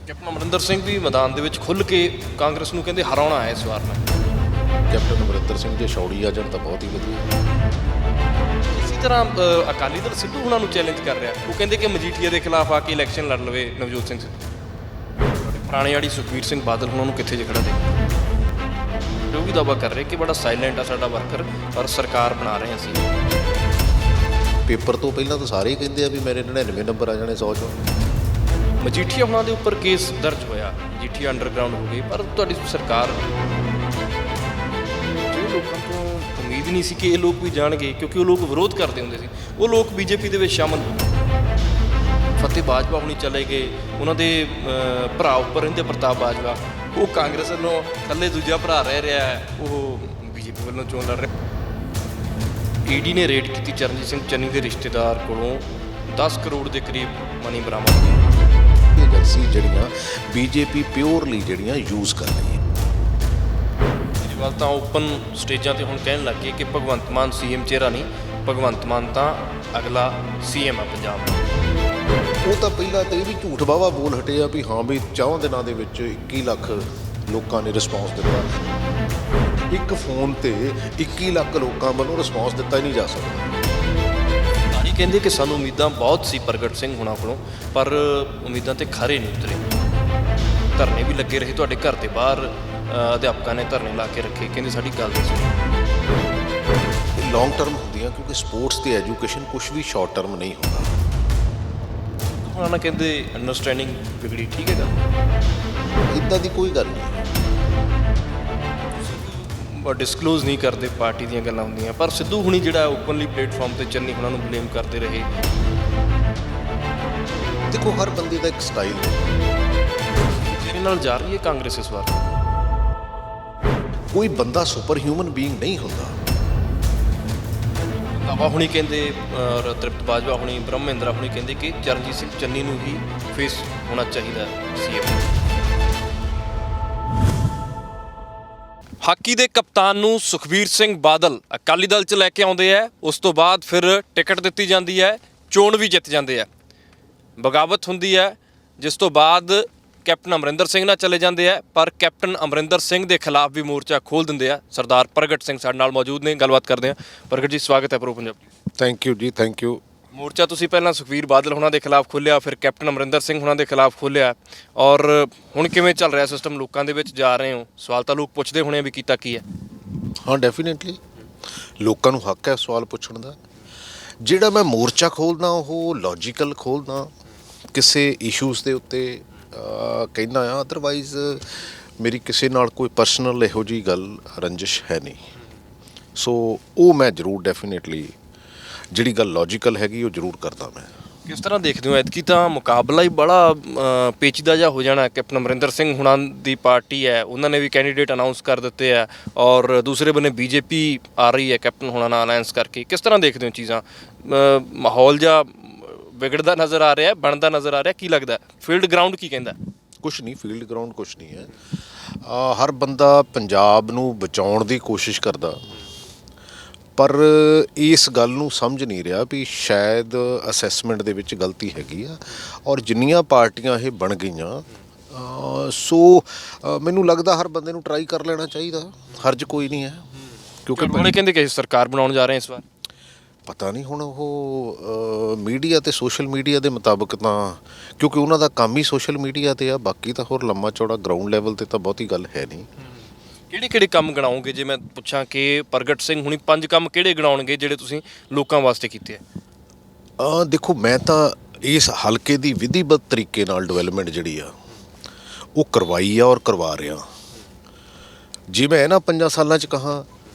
Captain Amarinder Singh ਵੀ ਮੈਦਾਨ ਦੇ ਵਿੱਚ ਖੁੱਲ੍ਹ ਕੇ ਕਾਂਗਰਸ ਨੂੰ ਕਹਿੰਦੇ ਹਰਾਉਣਾ ਹੈ ਇਸ ਵਾਰ ਮੈਂ। ਕੈਪਟਨ ਅਮਰਿੰਦਰ ਸਿੰਘ ਜੇ ਛੌੜੀ ਆ ਜਾਣ ਤਾਂ ਬਹੁਤ ਹੀ ਵਧੀਆ। ਇਸੇ ਤਰ੍ਹਾਂ ਅਕਾਲੀ ਦਲ ਸਿੱਧੂ ਉਹਨਾਂ ਨੂੰ ਚੈਲੰਜ ਕਰ ਰਿਹਾ। ਉਹ ਕਹਿੰਦੇ ਕਿ ਮਜੀਠੀਆ ਦੇ ਖਿਲਾਫ ਆ ਕੇ ਇਲੈਕਸ਼ਨ ਲੜ ਲਵੇ ਨਵਜੋਤ ਸਿੰਘ ਸਿੱਧੂ। ਪੁਰਾਣੇ ਆੜੀ ਸੁਖਬੀਰ ਸਿੰਘ ਬਾਦਲ ਉਹਨਾਂ ਨੂੰ ਕਿੱਥੇ ਖੜਾ ਦੇ ਉਹ ਵੀ ਦਾਅਵਾ ਕਰ ਰਹੇ ਕਿ ਬੜਾ ਸਾਇਲੈਂਟ ਆ ਸਾਡਾ ਵਰਕਰ, ਪਰ ਸਰਕਾਰ ਬਣਾ ਰਹੇ ਅਸੀਂ। ਪੇਪਰ ਤੋਂ ਪਹਿਲਾਂ ਤਾਂ ਸਾਰੇ ਹੀ ਕਹਿੰਦੇ ਆ ਵੀ ਮੇਰੇ 99 ਨੰਬਰ ਆ ਜਾਣੇ 100 ਚੋਂ। ਮਜੀਠੀਆ ਉਹਨਾਂ ਦੇ ਉੱਪਰ ਕੇਸ ਦਰਜ ਹੋਇਆ, ਮਜੀਠੀਆ ਅੰਡਰਗਰਾਊਂਡ ਹੋ ਗਈ, ਪਰ ਤੁਹਾਡੀ ਸਰਕਾਰ ਜੋ ਲੋਕਾਂ ਤੋਂ ਉਮੀਦ ਨਹੀਂ ਸੀ ਕਿ ਇਹ ਲੋਕ ਵੀ ਜਾਣਗੇ, ਕਿਉਂਕਿ ਉਹ ਲੋਕ ਵਿਰੋਧ ਕਰਦੇ ਹੁੰਦੇ ਸੀ। ਉਹ ਲੋਕ ਬੀਜੇਪੀ ਦੇ ਵਿੱਚ ਸ਼ਾਮਲ ਹੋ ਗਏ। ਫਤਿਹ ਬਾਜਵਾ ਹੁਣੀ ਚਲੇ ਗਏ, ਉਹਨਾਂ ਦੇ ਭਰਾ ਉੱਪਰ ਰਹਿੰਦੇ ਪ੍ਰਤਾਪ ਬਾਜਵਾ, ਉਹ ਕਾਂਗਰਸ ਵੱਲੋਂ ਥੱਲੇ ਦੂਜਾ ਭਰਾ ਰਹਿ ਰਿਹਾ ਹੈ, ਉਹ ਬੀਜੇਪੀ ਵੱਲੋਂ ਚੋਣ ਲੜ ਰਿਹਾ। ਈਡੀ ਨੇ ਰੇਡ ਕੀਤੀ ਚਰਨਜੀਤ ਸਿੰਘ ਚੰਨੀ ਦੇ ਰਿਸ਼ਤੇਦਾਰ ਕੋਲੋਂ 10 ਕਰੋੜ ਦੇ ਕਰੀਬ ਮਨੀ ਬਰਾਮਦ। ਏਜੰਸੀ ਜਿਹੜੀਆਂ ਬੀਜੇਪੀ ਪਿਓਰਲੀ ਜਿਹੜੀਆਂ ਯੂਜ਼ ਕਰ ਰਹੀ ਹੈ। ਕੇਜਰੀਵਾਲ ਤਾਂ ਓਪਨ ਸਟੇਜਾਂ ਤੇ ਹੁਣ ਕਹਿਣ ਲੱਗ ਗਏ ਕਿ ਭਗਵੰਤ ਮਾਨ ਸੀਐਮ ਚਿਹਰਾ ਨਹੀਂ, ਭਗਵੰਤ ਮਾਨ ਤਾਂ ਅਗਲਾ ਸੀਐਮ ਆ ਪੰਜਾਬ ਦਾ। ਉਹ ਤਾਂ ਪਹਿਲਾਂ ਤਾਂ ਇਹ ਵੀ ਝੂਠ ਵਾਹਵਾ ਬੋਲ ਹਟੇ ਆ ਵੀ ਹਾਂ ਵੀ 4 ਦਿਨਾਂ ਦੇ ਵਿੱਚ 21 ਲੱਖ ਲੋਕਾਂ ਨੇ ਰਿਸਪੌਂਸ ਦਿੱਤਾ। ਇੱਕ ਫੋਨ ਤੇ 21 ਲੱਖ ਲੋਕਾਂ ਵੱਲੋਂ ਰਿਸਪੌਂਸ ਦਿੱਤਾ ਹੀ ਨਹੀਂ ਜਾ ਸਕਦਾ। ਇਹ ਕਹਿੰਦੇ ਕਿ ਸਾਨੂੰ ਉਮੀਦਾਂ ਬਹੁਤ ਸੀ ਪ੍ਰਗਟ ਸਿੰਘ ਹੋਣਾ ਕੋਲੋਂ, ਪਰ ਉਮੀਦਾਂ ਤੇ ਖਰੇ ਨਹੀਂ ਉਤਰੇ। ਧਰਨੇ ਵੀ ਲੱਗੇ ਰਹੇ ਤੁਹਾਡੇ ਘਰ ਦੇ ਬਾਹਰ, ਅਧਿਆਪਕਾਂ ਨੇ ਧਰਨੇ ਲਾ ਕੇ ਰੱਖੇ, ਕਹਿੰਦੇ ਸਾਡੀ ਗੱਲ ਨਹੀਂ ਸੁਣੀ। ਲੌਂਗ ਟਰਮ ਹੁੰਦੀਆਂ, ਕਿਉਂਕਿ ਸਪੋਰਟਸ ਤੇ ਐਜੂਕੇਸ਼ਨ ਕੁਝ ਵੀ ਸ਼ਾਰਟ ਟਰਮ ਨਹੀਂ ਹੁੰਦਾ। ਉਹਨਾਂ ਨਾਲ ਕਹਿੰਦੇ ਅੰਡਰਸਟੈਂਡਿੰਗ ਵਿਗੜੀ, ਠੀਕ ਹੈ ਗੱਲ, ਇੱਦਾਂ ਦੀ ਕੋਈ ਗੱਲ ਨਹੀਂ। ਡਿਸਕਲੋਜ਼ ਨਹੀਂ ਕਰਦੇ, ਪਾਰਟੀ ਦੀਆਂ ਗੱਲਾਂ ਹੁੰਦੀਆਂ, ਪਰ ਸਿੱਧੂ ਹੁਣੀ ਜਿਹੜਾ ਓਪਨਲੀ ਪਲੇਟਫਾਰਮ ਤੇ ਚੰਨੀ ਉਹਨਾਂ ਨੂੰ ਬਲੇਮ ਕਰਦੇ ਰਹੇ। ਦੇਖੋ ਹਰ ਬੰਦੇ ਦਾ ਇੱਕ ਸਟਾਈਲ ਹੈ। ਜਿਹਦੇ ਨਾਲ ਜਾ ਰਹੀ ਹੈ ਕਾਂਗਰਸ ਇਸ ਵਾਰ। ਕੋਈ ਬੰਦਾ ਸੁਪਰ ਹਿਊਮਨ ਬੀਇੰਗ ਨਹੀਂ ਹੁੰਦਾ। ਬਾਬਾ ਹੁਣੀ ਕਹਿੰਦੇ, ਔਰ ਤ੍ਰਿਪਤ ਬਾਜਵਾ ਹੁਣੀ, ਬ੍ਰਹਮ ਮਹਿੰਦਰਾ ਹੁਣੀ ਕਹਿੰਦੇ ਕਿ ਚਰਨਜੀਤ ਸਿੰਘ ਚੰਨੀ ਨੂੰ ਹੀ ਫੇਸ ਹੋਣਾ ਚਾਹੀਦਾ ਸੀਐਮ। ਹਾਕੀ ਦੇ ਕਪਤਾਨ ਨੂੰ ਸੁਖਬੀਰ ਸਿੰਘ ਬਾਦਲ ਅਕਾਲੀ ਦਲ 'ਚ ਲੈ ਕੇ ਆਉਂਦੇ ਆ, ਉਸ ਤੋਂ ਬਾਅਦ ਫਿਰ ਟਿਕਟ ਦਿੱਤੀ ਜਾਂਦੀ ਹੈ, ਚੋਣ ਵੀ ਜਿੱਤ ਜਾਂਦੇ ਆ, ਬਗਾਵਤ ਹੁੰਦੀ ਹੈ, ਜਿਸ ਤੋਂ ਬਾਅਦ ਕੈਪਟਨ ਅਮਰਿੰਦਰ ਸਿੰਘ ਨਾਲ ਚਲੇ ਜਾਂਦੇ ਆ, ਪਰ ਕੈਪਟਨ ਅਮਰਿੰਦਰ ਸਿੰਘ ਦੇ ਖਿਲਾਫ ਵੀ ਮੋਰਚਾ ਖੋਲ੍ਹ ਦਿੰਦੇ ਆ। ਸਰਦਾਰ ਪ੍ਰਗਟ ਸਿੰਘ ਸਾਡੇ ਨਾਲ ਮੌਜੂਦ ਨੇ, ਗੱਲਬਾਤ ਕਰਦੇ ਆ। ਪ੍ਰਗਟ ਜੀ, ਸਵਾਗਤ ਹੈ ਪ੍ਰੋ ਪੰਜਾਬ। ਥੈਂਕ ਯੂ ਜੀ, ਥੈਂਕ ਯੂ। ਮੋਰਚਾ ਤੁਸੀਂ ਪਹਿਲਾਂ ਸੁਖਬੀਰ ਬਾਦਲ ਹੁਣਾਂ ਦੇ ਖਿਲਾਫ ਖੋਲ੍ਹਿਆ, ਫਿਰ ਕੈਪਟਨ ਅਮਰਿੰਦਰ ਸਿੰਘ ਹੁਣਾਂ ਦੇ ਖਿਲਾਫ ਖੋਲ੍ਹਿਆ, ਔਰ ਹੁਣ ਕਿਵੇਂ ਚੱਲ ਰਿਹਾ ਸਿਸਟਮ? ਲੋਕਾਂ ਦੇ ਵਿੱਚ ਜਾ ਰਹੇ ਹੋ, ਸਵਾਲ ਤਾਂ ਲੋਕ ਪੁੱਛਦੇ ਹੋਣੇ ਵੀ ਕੀਤਾ ਕੀ ਹੈ। ਹਾਂ, ਡੈਫੀਨੇਟਲੀ ਲੋਕਾਂ ਨੂੰ ਹੱਕ ਹੈ ਸਵਾਲ ਪੁੱਛਣ ਦਾ। ਜਿਹੜਾ ਮੈਂ ਮੋਰਚਾ ਖੋਲ੍ਹਦਾ ਉਹ ਲੌਜੀਕਲ ਖੋਲ੍ਹਦਾ, ਕਿਸੇ ਇਸ਼ੂਜ਼ ਦੇ ਉੱਤੇ ਕਹਿੰਦਾ ਆ। ਅਦਰਵਾਈਜ਼ ਮੇਰੀ ਕਿਸੇ ਨਾਲ ਕੋਈ ਪਰਸਨਲ ਇਹੋ ਜਿਹੀ ਗੱਲ ਰੰਜਿਸ਼ ਹੈ ਨਹੀਂ। ਸੋ ਉਹ ਮੈਂ ਜ਼ਰੂਰ ਡੈਫੀਨੇਟਲੀ ਜਿਹੜੀ ਗੱਲ ਲੌਜੀਕਲ ਹੈਗੀ ਉਹ ਜ਼ਰੂਰ ਕਰਦਾ ਮੈਂ। ਕਿਸ ਤਰ੍ਹਾਂ ਦੇਖਦੇ ਹੋ ਐਤਕੀ ਤਾਂ ਮੁਕਾਬਲਾ ਹੀ ਬੜਾ ਪੇਚੀਦਾ ਜਿਹਾ ਹੋ ਜਾਣਾ। ਕੈਪਟਨ ਅਮਰਿੰਦਰ ਸਿੰਘ ਹੁਣਾਂ ਦੀ ਪਾਰਟੀ ਹੈ, ਉਹਨਾਂ ਨੇ ਵੀ ਕੈਂਡੀਡੇਟ ਅਨਾਊਂਸ ਕਰ ਦਿੱਤੇ ਆ, ਔਰ ਦੂਸਰੇ ਬੰਨੇ ਬੀਜੇਪੀ ਆ ਰਹੀ ਹੈ ਕੈਪਟਨ ਹੁਣਾਂ ਨਾਲ ਅਲਾਇੰਸ ਕਰਕੇ। ਕਿਸ ਤਰ੍ਹਾਂ ਦੇਖਦੇ ਹੋ ਚੀਜ਼ਾਂ? ਮਾਹੌਲ ਜਿਹਾ ਵਿਗੜਦਾ ਨਜ਼ਰ ਆ ਰਿਹਾ, ਬਣਦਾ ਨਜ਼ਰ ਆ ਰਿਹਾ, ਕੀ ਲੱਗਦਾ? ਫੀਲਡ ਗਰਾਊਂਡ ਕੀ ਕਹਿੰਦਾ? ਕੁਛ ਨਹੀਂ, ਫੀਲਡ ਗਰਾਊਂਡ ਕੁਛ ਨਹੀਂ ਹੈ। ਹਰ ਬੰਦਾ ਪੰਜਾਬ ਨੂੰ ਬਚਾਉਣ ਦੀ ਕੋਸ਼ਿਸ਼ ਕਰਦਾ, ਪਰ ਇਸ ਗੱਲ ਨੂੰ ਸਮਝ ਨਹੀਂ ਰਿਹਾ ਵੀ ਸ਼ਾਇਦ ਅਸੈਸਮੈਂਟ ਦੇ ਵਿੱਚ ਗਲਤੀ ਹੈਗੀ ਆ। ਔਰ ਜਿੰਨੀਆਂ ਪਾਰਟੀਆਂ ਇਹ ਬਣ ਗਈਆਂ, ਸੋ ਮੈਨੂੰ ਲੱਗਦਾ ਹਰ ਬੰਦੇ ਨੂੰ ਟਰਾਈ ਕਰ ਲੈਣਾ ਚਾਹੀਦਾ, ਹਰਜ ਕੋਈ ਨਹੀਂ ਹੈ। ਕਿਉਂਕਿ ਉਹਨੇ ਕਹਿੰਦੇ ਕਿ ਸਰਕਾਰ ਬਣਾਉਣ ਜਾ ਰਹੇ ਇਸ ਵਾਰ। ਪਤਾ ਨਹੀਂ ਹੁਣ ਉਹ ਮੀਡੀਆ ਤੇ ਸੋਸ਼ਲ ਮੀਡੀਆ ਦੇ ਮੁਤਾਬਕ ਤਾਂ, ਕਿਉਂਕਿ ਉਹਨਾਂ ਦਾ ਕੰਮ ਹੀ ਸੋਸ਼ਲ ਮੀਡੀਆ ਤੇ ਆ, ਬਾਕੀ ਤਾਂ ਹੋਰ ਲੰਮਾ ਚੌੜਾ ਗਰਾਊਂਡ ਲੈਵਲ ਤੇ ਤਾਂ ਬਹੁਤੀ ਗੱਲ ਹੈ ਨਹੀਂ। ਕਿਹੜੇ ਕਿਹੜੇ ਕੰਮ ਗਣਾਓਗੇ? ਜੇ ਮੈਂ ਪੁੱਛਾਂ ਕਿ ਪ੍ਰਗਟ ਸਿੰਘ ਹੁਣੀ 5 ਕੰਮ ਕਿਹੜੇ ਗਣਾਉਣਗੇ ਜਿਹੜੇ ਤੁਸੀਂ ਲੋਕਾਂ ਵਾਸਤੇ ਕੀਤੇ ਆ? ਦੇਖੋ, ਮੈਂ ਤਾਂ ਇਸ ਹਲਕੇ ਦੀ ਵਿਧੀਬੱਧ ਤਰੀਕੇ ਨਾਲ ਡਿਵੈਲਪਮੈਂਟ ਜਿਹੜੀ ਆ ਉਹ ਕਰਵਾਈ ਆ ਔਰ ਕਰਵਾ ਰਿਹਾ। ਜੇ ਮੈਂ ਇਹਨਾਂ 5 ਸਾਲਾਂ 'ਚ ਕਹਾਂ,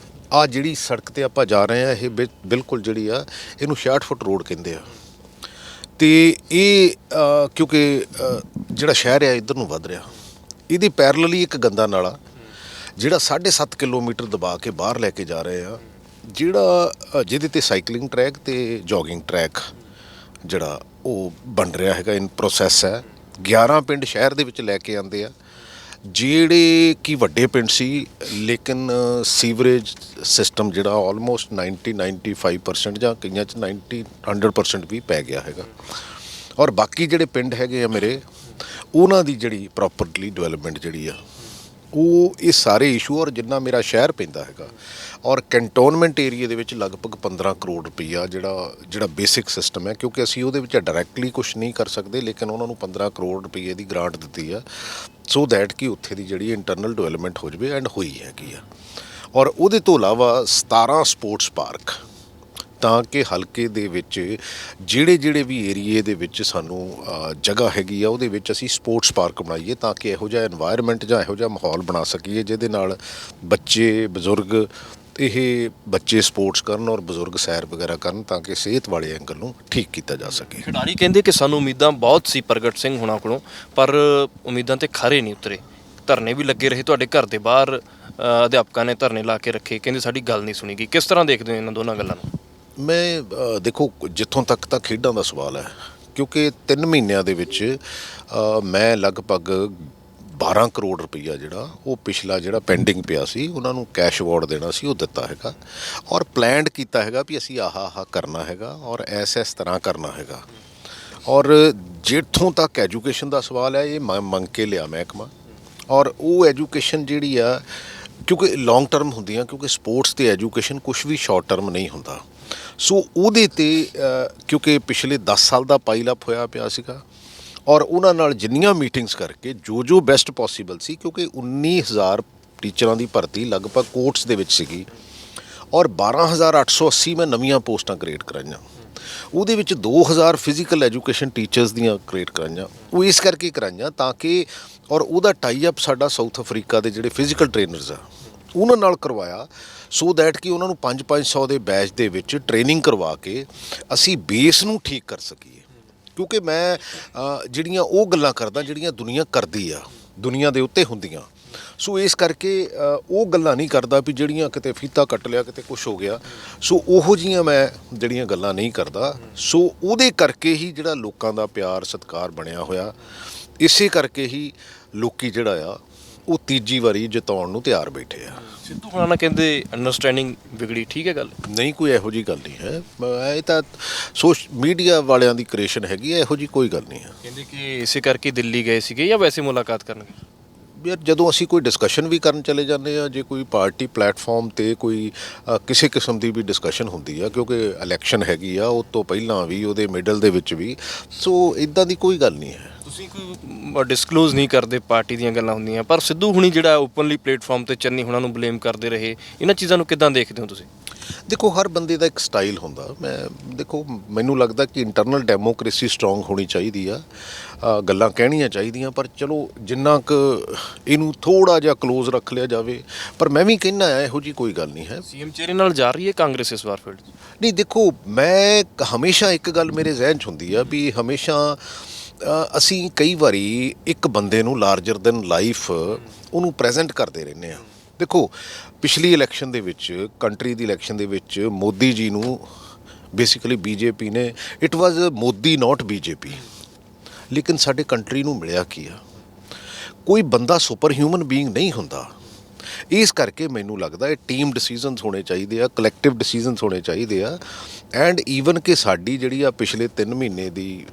ਆਹ ਜਿਹੜੀ ਸੜਕ 'ਤੇ ਆਪਾਂ ਜਾ ਰਹੇ ਹਾਂ ਇਹ ਬਿਲਕੁਲ ਜਿਹੜੀ ਆ, ਇਹਨੂੰ 66 ਫੁੱਟ ਰੋਡ ਕਹਿੰਦੇ ਆ। ਅਤੇ ਇਹ ਕਿਉਂਕਿ ਜਿਹੜਾ ਸ਼ਹਿਰ ਆ ਇੱਧਰ ਨੂੰ ਵੱਧ ਰਿਹਾ, ਇਹਦੀ ਪੈਰਲਲੀ ਇੱਕ ਗੰਦਾ ਨਾਲਾ ਜਿਹੜਾ 7.5 ਕਿਲੋਮੀਟਰ ਦਬਾ ਕੇ ਬਾਹਰ ਲੈ ਕੇ ਜਾ ਰਹੇ ਆ, ਜਿਹੜਾ ਜਿਹਦੇ 'ਤੇ ਸਾਈਕਲਿੰਗ ਟਰੈਕ ਅਤੇ ਜੋਗਿੰਗ ਟਰੈਕ ਜਿਹੜਾ ਉਹ ਬਣ ਰਿਹਾ ਹੈਗਾ, ਇਨ ਪ੍ਰੋਸੈਸ ਹੈ। 11 ਪਿੰਡ ਸ਼ਹਿਰ ਦੇ ਵਿੱਚ ਲੈ ਕੇ ਆਉਂਦੇ ਆ, ਜਿਹੜੇ ਕਿ ਵੱਡੇ ਪਿੰਡ ਸੀ, ਲੇਕਿਨ ਸੀਵਰੇਜ ਸਿਸਟਮ ਜਿਹੜਾ ਆਲਮੋਸਟ 90-95% ਜਾਂ ਕਈਆਂ 'ਚ 90-100% ਵੀ ਪੈ ਗਿਆ ਹੈਗਾ। ਔਰ ਬਾਕੀ ਜਿਹੜੇ ਪਿੰਡ ਹੈਗੇ ਆ ਮੇਰੇ, ਉਹਨਾਂ ਦੀ ਜਿਹੜੀ ਪ੍ਰੋਪਰਲੀ ਡਿਵੈਲਪਮੈਂਟ ਜਿਹੜੀ ਆ ਉਹ ਇਹ ਸਾਰੇ ਇਸ਼ੂ, ਔਰ ਜਿੰਨਾ ਮੇਰਾ ਸ਼ਹਿਰ ਪੈਂਦਾ ਹੈਗਾ ਔਰ ਕੈਂਟੋਨਮੈਂਟ ਏਰੀਏ ਦੇ ਵਿੱਚ ਲਗਭਗ 15 ਕਰੋੜ ਰੁਪਈਆ ਜਿਹੜਾ ਬੇਸਿਕ ਸਿਸਟਮ ਹੈ, ਕਿਉਂਕਿ ਅਸੀਂ ਉਹਦੇ ਵਿੱਚ ਡਾਇਰੈਕਟਲੀ ਕੁਝ ਨਹੀਂ ਕਰ ਸਕਦੇ, ਲੇਕਿਨ ਉਹਨਾਂ ਨੂੰ 15 ਕਰੋੜ ਰੁਪਈਏ ਦੀ ਗ੍ਰਾਂਟ ਦਿੱਤੀ ਆ ਸੋ ਦੈਟ ਕਿ ਉੱਥੇ ਦੀ ਜਿਹੜੀ ਇੰਟਰਨਲ ਡਿਵੈਲਪਮੈਂਟ ਹੋ ਜਾਵੇ, ਐਂਡ ਹੋਈ ਹੈਗੀ ਆ। ਔਰ ਉਹਦੇ ਤੋਂ ਇਲਾਵਾ 17 ਸਪੋਰਟਸ ਪਾਰਕ, ਤਾਂ ਕਿ ਹਲਕੇ ਦੇ ਵਿੱਚ ਜਿਹੜੇ ਵੀ ਏਰੀਏ ਦੇ ਵਿੱਚ ਸਾਨੂੰ ਜਗ੍ਹਾ ਹੈਗੀ ਆ ਉਹਦੇ ਵਿੱਚ ਅਸੀਂ ਸਪੋਰਟਸ ਪਾਰਕ ਬਣਾਈਏ, ਤਾਂ ਕਿ ਇਹੋ ਜਿਹਾ এনवायरमेंट ਜਾਂ ਇਹੋ ਜਿਹਾ ਮਾਹੌਲ ਬਣਾ ਸਕੀਏ ਜਿਹਦੇ ਨਾਲ ਬੱਚੇ ਸਪੋਰਟਸ ਕਰਨ ਔਰ ਬਜ਼ੁਰਗ ਸੈਰ ਵਗੈਰਾ ਕਰਨ, ਤਾਂ ਕਿ ਸਿਹਤ ਵਾਲੇ ਐਂਗਲ ਨੂੰ ਠੀਕ ਕੀਤਾ ਜਾ ਸਕੇ। ਖਿਡਾਰੀ ਕਹਿੰਦੇ ਕਿ ਸਾਨੂੰ ਉਮੀਦਾਂ ਬਹੁਤ ਸੀ ਪ੍ਰਗਟ ਸਿੰਘ ਹੋਣਾ ਕੋਲੋਂ, ਪਰ ਉਮੀਦਾਂ ਤੇ ਖਰੇ ਨਹੀਂ ਉਤਰੇ। ਧਰਨੇ ਵੀ ਲੱਗੇ ਰਹੇ, ਤੁਹਾਡੇ ਘਰ ਦੇ ਬਾਹਰ ਅਧਿਆਪਕਾਂ ਨੇ ਧਰਨੇ ਲਾ ਕੇ ਰੱਖੇ, ਕਹਿੰਦੇ ਸਾਡੀ ਗੱਲ ਨਹੀਂ ਸੁਣੀ ਗਈ। ਕਿਸ ਤਰ੍ਹਾਂ ਦੇਖਦੇ ਹੋ ਇਹਨਾਂ ਦੋਨਾਂ ਗੱਲਾਂ ਨੂੰ? ਮੈਂ ਦੇਖੋ, ਜਿੱਥੋਂ ਤੱਕ ਤਾਂ ਖੇਡਾਂ ਦਾ ਸਵਾਲ ਹੈ, ਕਿਉਂਕਿ 3 ਮਹੀਨਿਆਂ ਦੇ ਵਿੱਚ ਮੈਂ ਲਗਭਗ 12 ਕਰੋੜ ਰੁਪਈਆ ਜਿਹੜਾ ਉਹ ਪਿਛਲਾ ਜਿਹੜਾ ਪੈਂਡਿੰਗ ਪਿਆ ਸੀ ਉਹਨਾਂ ਨੂੰ ਕੈਸ਼ ਅਵਾਰਡ ਦੇਣਾ ਸੀ, ਉਹ ਦਿੱਤਾ ਹੈਗਾ, ਔਰ ਪਲੈਨਡ ਕੀਤਾ ਹੈਗਾ ਵੀ ਅਸੀਂ ਆਹ ਕਰਨਾ ਹੈਗਾ ਔਰ ਇਸ ਤਰ੍ਹਾਂ ਕਰਨਾ ਹੈਗਾ। ਔਰ ਜਿੱਥੋਂ ਤੱਕ ਐਜੂਕੇਸ਼ਨ ਦਾ ਸਵਾਲ ਹੈ, ਇਹ ਮੰਗ ਕੇ ਲਿਆ ਮਹਿਕਮਾ, ਔਰ ਉਹ ਐਜੂਕੇਸ਼ਨ ਜਿਹੜੀ ਆ ਕਿਉਂਕਿ ਲੌਂਗ ਟਰਮ ਹੁੰਦੀਆਂ, ਕਿਉਂਕਿ ਸਪੋਰਟਸ ਤੇ ਐਜੂਕੇਸ਼ਨ ਕੁਛ ਵੀ ਸ਼ਾਰਟ ਟਰਮ ਨਹੀਂ ਹੁੰਦਾ। ਸੋ ਉਹਦੇ 'ਤੇ ਕਿਉਂਕਿ ਪਿਛਲੇ 10 ਸਾਲ ਦਾ ਪਾਈਲ ਅਪ ਹੋਇਆ ਪਿਆ ਸੀਗਾ, ਔਰ ਉਹਨਾਂ ਨਾਲ ਜਿੰਨੀਆਂ ਮੀਟਿੰਗਸ ਕਰਕੇ ਜੋ ਬੈਸਟ ਪੋਸੀਬਲ ਸੀ, ਕਿਉਂਕਿ 19,000 ਟੀਚਰਾਂ ਦੀ ਭਰਤੀ ਲਗਭਗ ਕੋਰਟਸ ਦੇ ਵਿੱਚ ਸੀਗੀ, ਔਰ 12,880 ਮੈਂ ਨਵੀਆਂ ਪੋਸਟਾਂ ਕ੍ਰੀਏਟ ਕਰਾਈਆਂ, ਉਹਦੇ ਵਿੱਚ 2,000 ਫਿਜ਼ੀਕਲ ਐਜੂਕੇਸ਼ਨ ਟੀਚਰਸ ਦੀਆਂ ਕ੍ਰੀਏਟ ਕਰਾਈਆਂ। ਉਹ ਇਸ ਕਰਕੇ ਕਰਾਈਆਂ ਤਾਂ ਕਿ, ਔਰ ਉਹਦਾ ਟਾਈ ਅਪ ਸਾਡਾ ਸਾਊਥ ਅਫਰੀਕਾ ਦੇ ਜਿਹੜੇ ਫਿਜ਼ੀਕਲ ਟ੍ਰੇਨਰਸ ਆ ਉਹਨਾਂ ਨਾਲ ਕਰਵਾਇਆ, ਸੋ ਦੈਟ ਕਿ ਉਹਨਾਂ ਨੂੰ 500 ਦੇ ਬੈਚ ਦੇ ਵਿੱਚ ਟ੍ਰੇਨਿੰਗ ਕਰਵਾ ਕੇ ਅਸੀਂ ਬੇਸ ਨੂੰ ਠੀਕ ਕਰ ਸਕੀਏ। ਕਿਉਂਕਿ ਮੈਂ ਜਿਹੜੀਆਂ ਉਹ ਗੱਲਾਂ ਕਰਦਾ ਜਿਹੜੀਆਂ ਦੁਨੀਆ ਕਰਦੀ ਆ, ਦੁਨੀਆ ਦੇ ਉੱਤੇ ਹੁੰਦੀਆਂ, ਸੋ ਇਸ ਕਰਕੇ ਉਹ ਗੱਲਾਂ ਨਹੀਂ ਕਰਦਾ ਵੀ ਜਿਹੜੀਆਂ ਕਿਤੇ ਫੀਤਾ ਕੱਟ ਲਿਆ, ਕਿਤੇ ਕੁਛ ਹੋ ਗਿਆ, ਸੋ ਉਹੋ ਜਿਹੀਆਂ ਮੈਂ ਜਿਹੜੀਆਂ ਗੱਲਾਂ ਨਹੀਂ ਕਰਦਾ। ਸੋ ਉਹਦੇ ਕਰਕੇ ਹੀ ਜਿਹੜਾ ਲੋਕਾਂ ਦਾ ਪਿਆਰ ਸਤਿਕਾਰ ਬਣਿਆ ਹੋਇਆ, ਇਸੇ ਕਰਕੇ ਹੀ ਲੋਕੀ ਜਿਹੜਾ ਆ ਉਹ ਤੀਜੀ ਵਾਰੀ ਜਿਤਾਉਣ ਨੂੰ ਤਿਆਰ ਬੈਠੇ ਆ। ਸਿੱਧੂ ਹੁਣਾਂ ਕਹਿੰਦੇ ਅੰਡਰਸਟੈਂਡਿੰਗ ਵਿਗੜੀ, ਠੀਕ ਹੈ ਗੱਲ? ਨਹੀਂ, ਕੋਈ ਇਹੋ ਜਿਹੀ ਗੱਲ ਨਹੀਂ ਹੈ, ਇਹ ਤਾਂ ਮੀਡੀਆ ਵਾਲਿਆਂ ਦੀ ਕ੍ਰੀਏਸ਼ਨ ਹੈਗੀ ਹੈ, ਇਹੋ ਜਿਹੀ ਕੋਈ ਗੱਲ ਨਹੀਂ ਹੈ। ਕਹਿੰਦੇ ਕਿ ਇਸੇ ਕਰਕੇ ਦਿੱਲੀ ਗਏ ਸੀਗੇ ਜਾਂ ਵੈਸੇ ਮੁਲਾਕਾਤ ਕਰਨਗੇ? ਯਾਰ ਜਦੋਂ ਅਸੀਂ ਕੋਈ ਡਿਸਕਸ਼ਨ ਵੀ ਕਰਨ ਚਲੇ ਜਾਂਦੇ ਆ, ਜੇ ਕੋਈ ਪਾਰਟੀ ਪਲੇਟਫਾਰਮ ਤੇ ਕੋਈ ਕਿਸੇ ਕਿਸਮ ਦੀ ਵੀ ਡਿਸਕਸ਼ਨ ਹੁੰਦੀ ਆ, ਕਿਉਂਕਿ ਇਲੈਕਸ਼ਨ ਹੈਗੀ ਆ, ਉਹ ਤੋਂ ਪਹਿਲਾਂ ਵੀ ਉਹਦੇ ਮਿਡਲ ਦੇ ਵਿੱਚ ਵੀ, ਸੋ ਇਦਾਂ ਦੀ ਕੋਈ ਗੱਲ ਨਹੀਂ ਹੈ। ਤੁਸੀਂ ਕੋਈ ਡਿਸਕਲੋਜ਼ ਨਹੀਂ ਕਰਦੇ, ਪਾਰਟੀ ਦੀਆਂ ਗੱਲਾਂ ਹੁੰਦੀਆਂ, ਪਰ ਸਿੱਧੂ ਹੁਣੀ ਜਿਹੜਾ ਓਪਨਲੀ ਪਲੇਟਫਾਰਮ ਤੇ ਚੰਨੀ ਹੁਣਾਂ ਨੂੰ ਬਲੇਮ ਕਰਦੇ ਰਹੇ, ਇਹਨਾਂ ਚੀਜ਼ਾਂ ਨੂੰ ਕਿੱਦਾਂ ਦੇਖਦੇ ਹੋ ਤੁਸੀਂ? ਦੇਖੋ, ਹਰ ਬੰਦੇ ਦਾ ਇੱਕ ਸਟਾਈਲ ਹੁੰਦਾ। ਦੇਖੋ, ਮੈਨੂੰ ਲੱਗਦਾ ਕਿ ਇੰਟਰਨਲ ਡੈਮੋਕ੍ਰੇਸੀ ਸਟਰੋਂਗ ਹੋਣੀ ਚਾਹੀਦੀ ਆ, ਗੱਲਾਂ ਕਹਿਣੀਆਂ ਚਾਹੀਦੀਆਂ, ਪਰ ਚਲੋ ਜਿੰਨਾ ਕੁ ਇਹਨੂੰ ਥੋੜ੍ਹਾ ਜਿਹਾ ਕਲੋਜ਼ ਰੱਖ ਲਿਆ ਜਾਵੇ। ਪਰ ਮੈਂ ਵੀ ਕਹਿੰਦਾ ਆ, ਇਹੋ ਜਿਹੀ ਕੋਈ ਗੱਲ ਨਹੀਂ ਹੈ। ਸੀਐਮ ਚਿਹਰੇ ਨਾਲ ਜਾ ਰਹੀ ਹੈ ਕਾਂਗਰਸ ਇਸ ਵਾਰ ਫੀਲਡ? ਨਹੀਂ, ਦੇਖੋ, ਮੈਂ ਹਮੇਸ਼ਾ ਇੱਕ ਗੱਲ ਮੇਰੇ ਜ਼ਿਹਨ 'ਚ ਹੁੰਦੀ ਆ ਵੀ ਹਮੇਸ਼ਾ ਅਸੀਂ ਕਈ ਵਾਰੀ ਇੱਕ ਬੰਦੇ ਨੂੰ ਲਾਰਜਰ ਦੈਨ ਲਾਈਫ ਉਹਨੂੰ ਪ੍ਰੈਜ਼ੈਂਟ ਕਰਦੇ ਰਹਿੰਦੇ ਹਾਂ। ਦੇਖੋ, ਪਿਛਲੀ ਇਲੈਕਸ਼ਨ ਦੇ ਵਿੱਚ, ਕੰਟਰੀ ਦੀ ਇਲੈਕਸ਼ਨ ਦੇ ਵਿੱਚ ਮੋਦੀ ਜੀ ਨੂੰ ਬੇਸਿਕਲੀ ਬੀਜੇਪੀ ਨੇ, it was Modi not BJP, ਲੇਕਿਨ ਸਾਡੇ ਕੰਟਰੀ ਨੂੰ ਮਿਲਿਆ ਕੀ ਆ? ਕੋਈ ਬੰਦਾ ਸੁਪਰ ਹਿਊਮਨ ਬੀਇੰਗ ਨਹੀਂ ਹੁੰਦਾ। ਇਸ ਕਰਕੇ ਮੈਨੂੰ ਲੱਗਦਾ ਇਹ ਟੀਮ ਡਿਸੀਜਨਸ ਹੋਣੇ ਚਾਹੀਦੇ ਆ, ਕਲੈਕਟਿਵ ਡਿਸੀਜਨਸ ਹੋਣੇ ਚਾਹੀਦੇ ਆ, ਐਂਡ ਈਵਨ ਕਿ ਸਾਡੀ ਜਿਹੜੀ ਆ ਪਿਛਲੇ 3 ਮਹੀਨੇ ਦੀ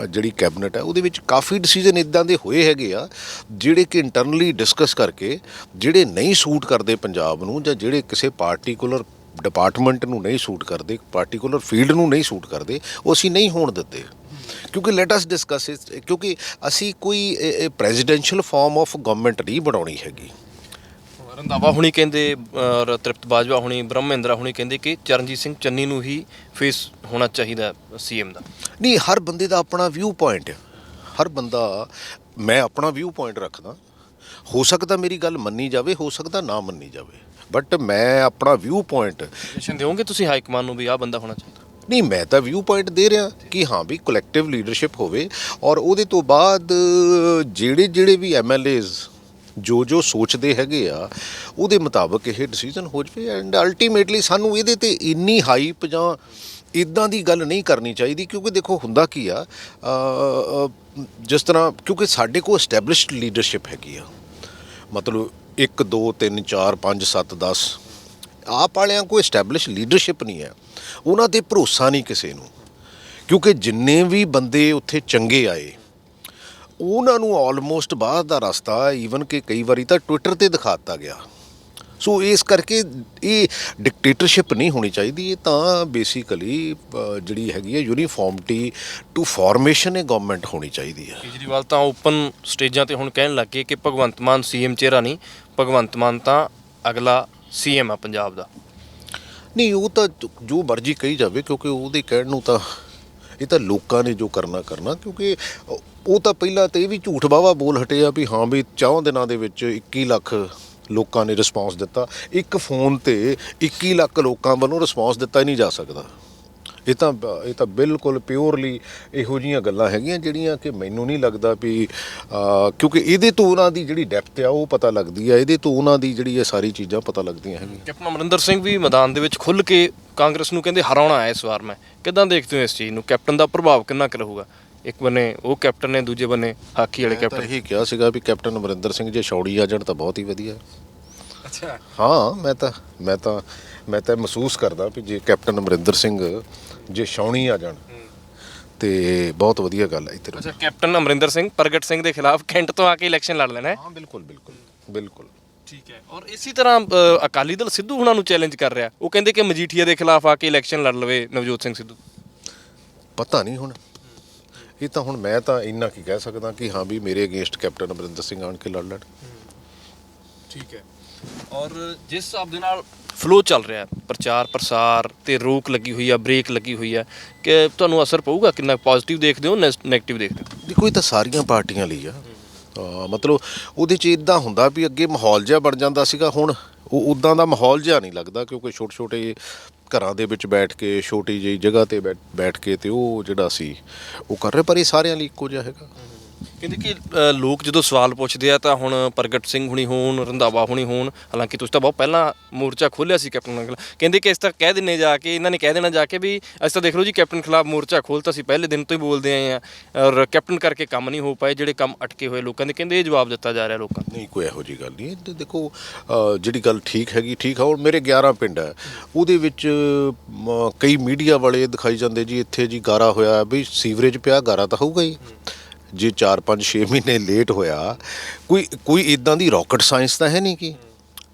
ਜਿਹੜੀ ਕੈਬਨਿਟ ਹੈ ਉਹਦੇ ਵਿੱਚ ਕਾਫੀ ਡਿਸੀਜਨ ਇੱਦਾਂ ਦੇ ਹੋਏ ਹੈਗੇ ਆ ਜਿਹੜੇ ਕਿ ਇੰਟਰਨਲੀ ਡਿਸਕਸ ਕਰਕੇ, ਜਿਹੜੇ ਨਹੀਂ ਸੂਟ ਕਰਦੇ ਪੰਜਾਬ ਨੂੰ, ਜਾਂ ਜਿਹੜੇ ਕਿਸੇ ਪਾਰਟੀਕੂਲਰ ਡਿਪਾਰਟਮੈਂਟ ਨੂੰ ਨਹੀਂ ਸੂਟ ਕਰਦੇ, ਪਾਰਟੀਕੂਲਰ ਫੀਲਡ ਨੂੰ ਨਹੀਂ ਸੂਟ ਕਰਦੇ, ਉਹ ਅਸੀਂ ਨਹੀਂ ਹੋਣ ਦਿੱਤੇ। ਕਿਉਂਕਿ ਲੈਟ ਅਸ ਡਿਸਕਸ ਇਟ, ਕਿਉਂਕਿ ਅਸੀਂ ਕੋਈ ਪ੍ਰੈਜ਼ੀਡੈਂਸ਼ੀਅਲ ਫਾਰਮ ਆਫ ਗਵਰਨਮੈਂਟ ਨਹੀਂ ਬਣਾਉਣੀ ਹੈਗੀ। ਰੰਧਾਵਾ ਹੁਣੀ ਕਹਿੰਦੇ, ਔਰ ਤ੍ਰਿਪਤ ਬਾਜਵਾ ਹੁਣੀ, ਬ੍ਰਹਮ ਮਹਿੰਦਰਾ ਹੁਣੀ ਕਹਿੰਦੇ ਕਿ ਚਰਨਜੀਤ ਸਿੰਘ ਚੰਨੀ ਨੂੰ ਹੀ ਫੇਸ ਹੋਣਾ ਚਾਹੀਦਾ ਸੀਐਮ ਦਾ। ਨਹੀਂ, ਹਰ ਬੰਦੇ ਦਾ ਆਪਣਾ ਵਿਊ ਪੁਆਇੰਟ ਹੈ, ਹਰ ਬੰਦਾ, ਮੈਂ ਆਪਣਾ ਵਿਊ ਪੁਆਇੰਟ ਰੱਖਦਾ, ਹੋ ਸਕਦਾ ਮੇਰੀ ਗੱਲ ਮੰਨੀ ਜਾਵੇ, ਹੋ ਸਕਦਾ ਨਾ ਮੰਨੀ ਜਾਵੇ, ਬਟ ਮੈਂ ਆਪਣਾ ਵਿਊ ਪੁਆਇੰਟ ਦਿਓਗੇ ਤੁਸੀਂ ਹਾਈ ਕਮਾਨ ਨੂੰ ਵੀ ਆਹ ਬੰਦਾ ਹੋਣਾ ਚਾਹੀਦਾ। ਨਹੀਂ, ਮੈਂ ਤਾਂ ਵਿਊ ਪੁਆਇੰਟ ਦੇ ਰਿਹਾ ਕਿ ਹਾਂ ਵੀ ਕਲੈਕਟਿਵ ਲੀਡਰਸ਼ਿਪ ਹੋਵੇ, ਔਰ ਉਹਦੇ ਤੋਂ ਬਾਅਦ ਜਿਹੜੇ ਵੀ MLAs ਜੋ ਸੋਚਦੇ ਹੈਗੇ ਆ ਉਹਦੇ ਮੁਤਾਬਕ ਇਹ ਡਿਸੀਜਨ ਹੋ ਜਾਵੇ, ਐਂਡ ਅਲਟੀਮੇਟਲੀ ਸਾਨੂੰ ਇਹਦੇ 'ਤੇ ਇੰਨੀ ਹਾਈਪ ਜਾਂ ਇੱਦਾਂ ਦੀ ਗੱਲ ਨਹੀਂ ਕਰਨੀ ਚਾਹੀਦੀ। ਕਿਉਂਕਿ ਦੇਖੋ ਹੁੰਦਾ ਕੀ ਆ, ਜਿਸ ਤਰ੍ਹਾਂ, ਕਿਉਂਕਿ ਸਾਡੇ ਕੋਲ ਐਸਟੈਬਲਿਸ਼ਡ ਲੀਡਰਸ਼ਿਪ ਹੈਗੀ ਆ, ਮਤਲਬ 1 2 3 4 5 7 10 ਆਪ ਵਾਲਿਆਂ ਕੋਈ ਐਸਟੈਬਲਿਸ਼ ਲੀਡਰਸ਼ਿਪ ਨਹੀਂ ਹੈ, ਉਹਨਾਂ 'ਤੇ ਭਰੋਸਾ ਨਹੀਂ ਕਿਸੇ ਨੂੰ। ਕਿਉਂਕਿ ਜਿੰਨੇ ਵੀ ਬੰਦੇ ਉੱਥੇ ਚੰਗੇ ਆਏ, ਉਹਨਾਂ ਨੂੰ ਆਲਮੋਸਟ ਬਾਹਰ ਦਾ ਰਸਤਾ ਈਵਨ ਕਿ ਕਈ ਵਾਰੀ ਤਾਂ ਟਵਿੱਟਰ ਤੇ ਦਿਖਾਤਾ ਗਿਆ। ਸੋ ਇਸ ਕਰਕੇ ਇਹ ਡਿਕਟੇਟਰਸ਼ਿਪ ਨਹੀਂ ਹੋਣੀ ਚਾਹੀਦੀ। ਇਹ ਤਾਂ ਬੇਸਿਕਲੀ ਜਿਹੜੀ ਹੈਗੀ ਹੈ ਯੂਨੀਫਾਰਮਿਟੀ ਟੂ ਫਾਰਮੇਸ਼ਨ ਇਹ ਗਵਰਨਮੈਂਟ ਹੋਣੀ ਚਾਹੀਦੀ ਹੈ। ਕੇਜਰੀਵਾਲ ਤਾਂ ਓਪਨ ਸਟੇਜਾਂ ਤੇ ਹੁਣ ਕਹਿਣ ਲੱਗ ਗਏ ਕਿ ਭਗਵੰਤ ਮਾਨ ਸੀਐਮ ਚਿਹਰਾ ਨਹੀਂ, ਭਗਵੰਤ ਮਾਨ ਤਾਂ ਅਗਲਾ ਸੀਐਮ ਆ ਪੰਜਾਬ ਦਾ। ਨਹੀਂ, ਉਹ ਤਾਂ ਜੋ ਮਰਜ਼ੀ ਕਹੀ ਜਾਵੇ, ਕਿਉਂਕਿ ਉਹਦੇ ਕਹਿਣ ਨੂੰ ਤਾਂ ਇਹ ਤਾਂ ਲੋਕਾਂ ਨੇ ਜੋ ਕਰਨਾ ਕਿਉਂਕਿ ਉਹ ਤਾਂ ਪਹਿਲਾਂ ਤਾਂ ਇਹ ਵੀ ਝੂਠ ਵਾਹਵਾ ਬੋਲ ਹਟੇ ਆ ਵੀ ਹਾਂ ਵੀ 4 ਦਿਨਾਂ ਦੇ ਵਿੱਚ 21 ਲੱਖ ਲੋਕਾਂ ਨੇ ਰਿਸਪੌਂਸ ਦਿੱਤਾ। ਇੱਕ ਫੋਨ ਤੇ 21 ਲੱਖ ਲੋਕਾਂ ਵੱਲੋਂ ਰਿਸਪੌਂਸ ਦਿੱਤਾ ਹੀ ਨਹੀਂ ਜਾ ਸਕਦਾ। ਇਹ ਤਾਂ ਬਿਲਕੁਲ ਪਿਓਰਲੀ ਇਹੋ ਜਿਹੀਆਂ ਗੱਲਾਂ ਹੈਗੀਆਂ ਜਿਹੜੀਆਂ ਕਿ ਮੈਨੂੰ ਨਹੀਂ ਲੱਗਦਾ ਵੀ ਕਿਉਂਕਿ ਇਹਦੇ ਤੋਂ ਉਹਨਾਂ ਦੀ ਜਿਹੜੀ ਡੈਪਥ ਆ ਉਹ ਪਤਾ ਲੱਗਦੀ ਆ, ਇਹਦੇ ਤੋਂ ਉਹਨਾਂ ਦੀ ਜਿਹੜੀ ਇਹ ਸਾਰੀ ਚੀਜ਼ਾਂ ਪਤਾ ਲੱਗਦੀਆਂ ਹੈਗੀਆਂ। ਕੈਪਟਨ ਅਮਰਿੰਦਰ ਸਿੰਘ ਵੀ ਮੈਦਾਨ ਦੇ ਵਿੱਚ ਖੁੱਲ੍ਹ ਕੇ ਕਾਂਗਰਸ ਨੂੰ ਕਹਿੰਦੇ ਹਰਾਉਣਾ ਹੈ ਇਸ ਵਾਰ। ਮੈਂ ਕਿੱਦਾਂ ਦੇਖਦੇ ਹੋ ਇਸ ਚੀਜ਼ ਨੂੰ? ਕੈਪਟਨ ਦਾ ਪ੍ਰਭਾਵ ਕਿੰਨਾ ਕੁ ਰਹੂਗਾ? ਇੱਕ ਬੰਨੇ ਉਹ ਕੈਪਟਨ ਨੇ, ਦੂਜੇ ਬੰਨੇ ਹਾਕੀ ਵਾਲੇ ਕੈਪਟਨ। ਇਹੀ ਕਿਹਾ ਸੀਗਾ ਵੀ ਕੈਪਟਨ ਅਮਰਿੰਦਰ ਸਿੰਘ ਜੇ ਛੌੜੀ ਆ ਜਾਣ ਤਾਂ ਬਹੁਤ ਹੀ ਵਧੀਆ। ਅੱਛਾ, ਹਾਂ, ਮੈਂ ਤਾਂ ਮਹਿਸੂਸ ਕਰਦਾ ਵੀ ਜੇ ਕੈਪਟਨ ਅਮਰਿੰਦਰ ਸਿੰਘ ਜੇ ਛਾਉਣੀ ਆ ਜਾਣ ਤੇ ਬਹੁਤ ਵਧੀਆ ਗੱਲ ਹੈ ਇੱਥੇ। ਅੱਛਾ, ਕੈਪਟਨ ਅਮਰਿੰਦਰ ਸਿੰਘ ਪ੍ਰਗਟ ਸਿੰਘ ਦੇ ਖਿਲਾਫ ਕੈਂਟ ਤੋਂ ਆ ਕੇ ਇਲੈਕਸ਼ਨ ਲੜ ਲੈਣਾ ਹੈ। ਹਾਂ, ਬਿਲਕੁਲ ਠੀਕ ਹੈ। ਔਰ ਇਸੇ ਤਰ੍ਹਾਂ ਅਕਾਲੀ ਦਲ ਸਿੱਧੂ ਹੁਣਾਂ ਨੂੰ ਚੈਲੰਜ ਕਰ ਰਿਹਾ। ਉਹ ਕਹਿੰਦੇ ਕਿ ਮਜੀਠੀਆ ਦੇ ਖਿਲਾਫ ਆ ਕੇ ਇਲੈਕਸ਼ਨ ਲੜ ਲਵੇ ਨਵਜੋਤ ਸਿੰਘ ਸਿੱਧੂ। ਪਤਾ ਨਹੀਂ ਹੁਣ ਇਹ ਤਾਂ ਹੁਣ ਮੈਂ ਤਾਂ ਇੰਨਾ ਕੀ ਕਹਿ ਸਕਦਾ ਕਿ ਹਾਂ ਵੀ ਮੇਰੇ ਅਗੇਂਸਟ ਕੈਪਟਨ ਅਮਰਿੰਦਰ ਸਿੰਘ ਆਣ ਕੇ ਲੜ ਲੈਣ। ਠੀਕ ਹੈ। ਔਰ ਜਿਸ ਹਿਸਾਬ ਦੇ ਨਾਲ ਫਲੋ ਚੱਲ ਰਿਹਾ ਪ੍ਰਚਾਰ ਪ੍ਰਸਾਰ ਤੇ ਰੋਕ ਲੱਗੀ ਹੋਈ ਆ, ਬ੍ਰੇਕ ਲੱਗੀ ਹੋਈ ਆ, ਕਿ ਤੁਹਾਨੂੰ ਅਸਰ ਪਊਗਾ? ਕਿੰਨਾ ਪੋਜ਼ਿਟਿਵ ਦੇਖਦੇ ਹੋ, ਨੈਗੇਟਿਵ ਦੇਖਦੇ ਹੋ? ਦੇਖੋ, ਇਹ ਤਾਂ ਸਾਰੀਆਂ ਪਾਰਟੀਆਂ ਲਈ ਆ। ਮਤਲਬ ਉਹਦੇ 'ਚ ਇਦਾਂ ਹੁੰਦਾ ਵੀ ਅੱਗੇ ਮਾਹੌਲ ਜਿਹਾ ਬਣ ਜਾਂਦਾ ਸੀਗਾ, ਹੁਣ ਉਹ ਉੱਦਾਂ ਦਾ ਮਾਹੌਲ ਜਿਹਾ ਨਹੀਂ ਲੱਗਦਾ ਕਿਉਂਕਿ ਛੋਟੇ ਘਰਾਂ ਦੇ ਵਿੱਚ ਬੈਠ ਕੇ ਛੋਟੀ ਜਿਹੀ ਜਗ੍ਹਾ ਤੇ ਬੈਠ ਕੇ ਤੇ ਉਹ ਜਿਹੜਾ ਸੀ ਉਹ ਕਰ ਰਹੇ। ਪਰ ਇਹ ਸਾਰਿਆਂ ਲਈ ਇੱਕੋ ਜਿਹਾ ਹੈਗਾ। ਕਹਿੰਦੇ ਕਿ ਲੋਕ ਜਦੋਂ ਸਵਾਲ ਪੁੱਛਦੇ ਆ ਤਾਂ ਹੁਣ ਪ੍ਰਗਟ ਸਿੰਘ ਹੁਣੀ ਹੋਣ, ਰੰਧਾਵਾ ਹੁਣੀ ਹੋਣ, ਹਾਲਾਂਕਿ ਤੁਸੀਂ ਤਾਂ ਬਹੁਤ ਪਹਿਲਾਂ ਮੋਰਚਾ ਖੋਲ੍ਹਿਆ ਸੀ ਕੈਪਟਨ ਖਿਲਾਫ। ਕਹਿੰਦੇ ਕਿ ਇਸ ਤਰ੍ਹਾਂ ਕਹਿ ਦਿੰਨੇ ਜਾ ਕੇ, ਇਹਨਾਂ ਨੇ ਕਹਿ ਦੇਣਾ ਜਾ ਕੇ ਵੀ ਅਸੀਂ ਤਾਂ ਦੇਖ ਲਓ ਜੀ ਕੈਪਟਨ ਖਿਲਾਫ ਮੋਰਚਾ ਖੋਲ੍ਹਤਾ ਸੀ, ਪਹਿਲੇ ਦਿਨ ਤੋਂ ਹੀ ਬੋਲਦੇ ਆਏ ਆ ਔਰ ਕੈਪਟਨ ਕਰਕੇ ਕੰਮ ਨਹੀਂ ਹੋ ਪਾਏ, ਜਿਹੜੇ ਕੰਮ ਅਟਕੇ ਹੋਏ ਲੋਕਾਂ ਦੇ, ਕਹਿੰਦੇ ਇਹ ਜਵਾਬ ਦਿੱਤਾ ਜਾ ਰਿਹਾ ਲੋਕਾਂ ਨੂੰ। ਨਹੀਂ, ਕੋਈ ਇਹੋ ਜਿਹੀ ਗੱਲ ਨਹੀਂ। ਤੇ ਦੇਖੋ, ਜਿਹੜੀ ਗੱਲ ਠੀਕ ਆ। ਹੁਣ ਮੇਰੇ 11 ਪਿੰਡ ਹੈ, ਉਹਦੇ ਵਿੱਚ ਕਈ ਮੀਡੀਆ ਵਾਲੇ ਦਿਖਾਈ ਜਾਂਦੇ ਜੀ ਇੱਥੇ ਜੀ ਗਾਰਾ ਹੋਇਆ ਵੀ ਸੀਵਰੇਜ ਪਿਆ, ਗਾਰਾ ਤਾਂ ਹੋਊਗਾ ਹੀ। ਜੇ 4-5-6 ਮਹੀਨੇ ਲੇਟ ਹੋਇਆ, ਕੋਈ ਇਦਾਂ ਦੀ ਰਾਕਟ ਸਾਇੰਸ ਤਾਂ ਹੈ ਨਹੀਂ ਕਿ।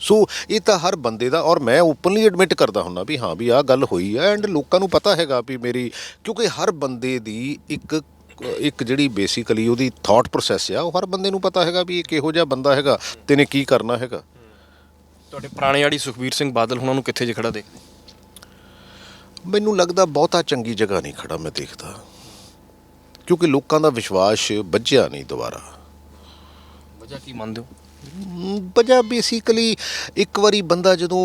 ਸੋ ਇਹ ਤਾਂ ਹਰ ਬੰਦੇ ਦਾ, ਔਰ ਮੈਂ ਓਪਨਲੀ ਐਡਮਿਟ ਕਰਦਾ ਹੁੰਦਾ ਵੀ ਹਾਂ ਵੀ ਆਹ ਗੱਲ ਹੋਈ ਹੈ ਐਂਡ ਲੋਕਾਂ ਨੂੰ ਪਤਾ ਹੈਗਾ ਵੀ ਮੇਰੀ, ਕਿਉਂਕਿ ਹਰ ਬੰਦੇ ਦੀ ਇੱਕ ਜਿਹੜੀ ਬੇਸਿਕਲੀ ਉਹਦੀ ਥਾਟ ਪ੍ਰੋਸੈਸ ਆ, ਉਹ ਹਰ ਬੰਦੇ ਨੂੰ ਪਤਾ ਹੈਗਾ ਵੀ ਇਹ ਕਿਹੋ ਜਿਹਾ ਬੰਦਾ ਹੈਗਾ ਤੇ ਨੇ ਕੀ ਕਰਨਾ ਹੈਗਾ। ਤੁਹਾਡੇ ਪੁਰਾਣੇ ਆੜੀ ਸੁਖਬੀਰ ਸਿੰਘ ਬਾਦਲ ਹੁਣਾਂ ਨੂੰ ਕਿੱਥੇ ਜੇ ਖੜਾ ਦੇਖਦੇ? ਮੈਨੂੰ ਲੱਗਦਾ ਬਹੁਤਾ ਚੰਗੀ ਜਗ੍ਹਾ ਨਹੀਂ ਖੜਾ ਮੈਂ ਦੇਖਦਾ, ਕਿਉਂਕਿ ਲੋਕਾਂ ਦਾ ਵਿਸ਼ਵਾਸ ਬੱਝਿਆ ਨਹੀਂ ਦੁਬਾਰਾ। ਵਜ੍ਹਾ ਕੀ ਮੰਨਦੇ ਹੋ? ਵਜ੍ਹਾ ਬੇਸਿਕਲੀ ਇੱਕ ਵਾਰੀ ਬੰਦਾ ਜਦੋਂ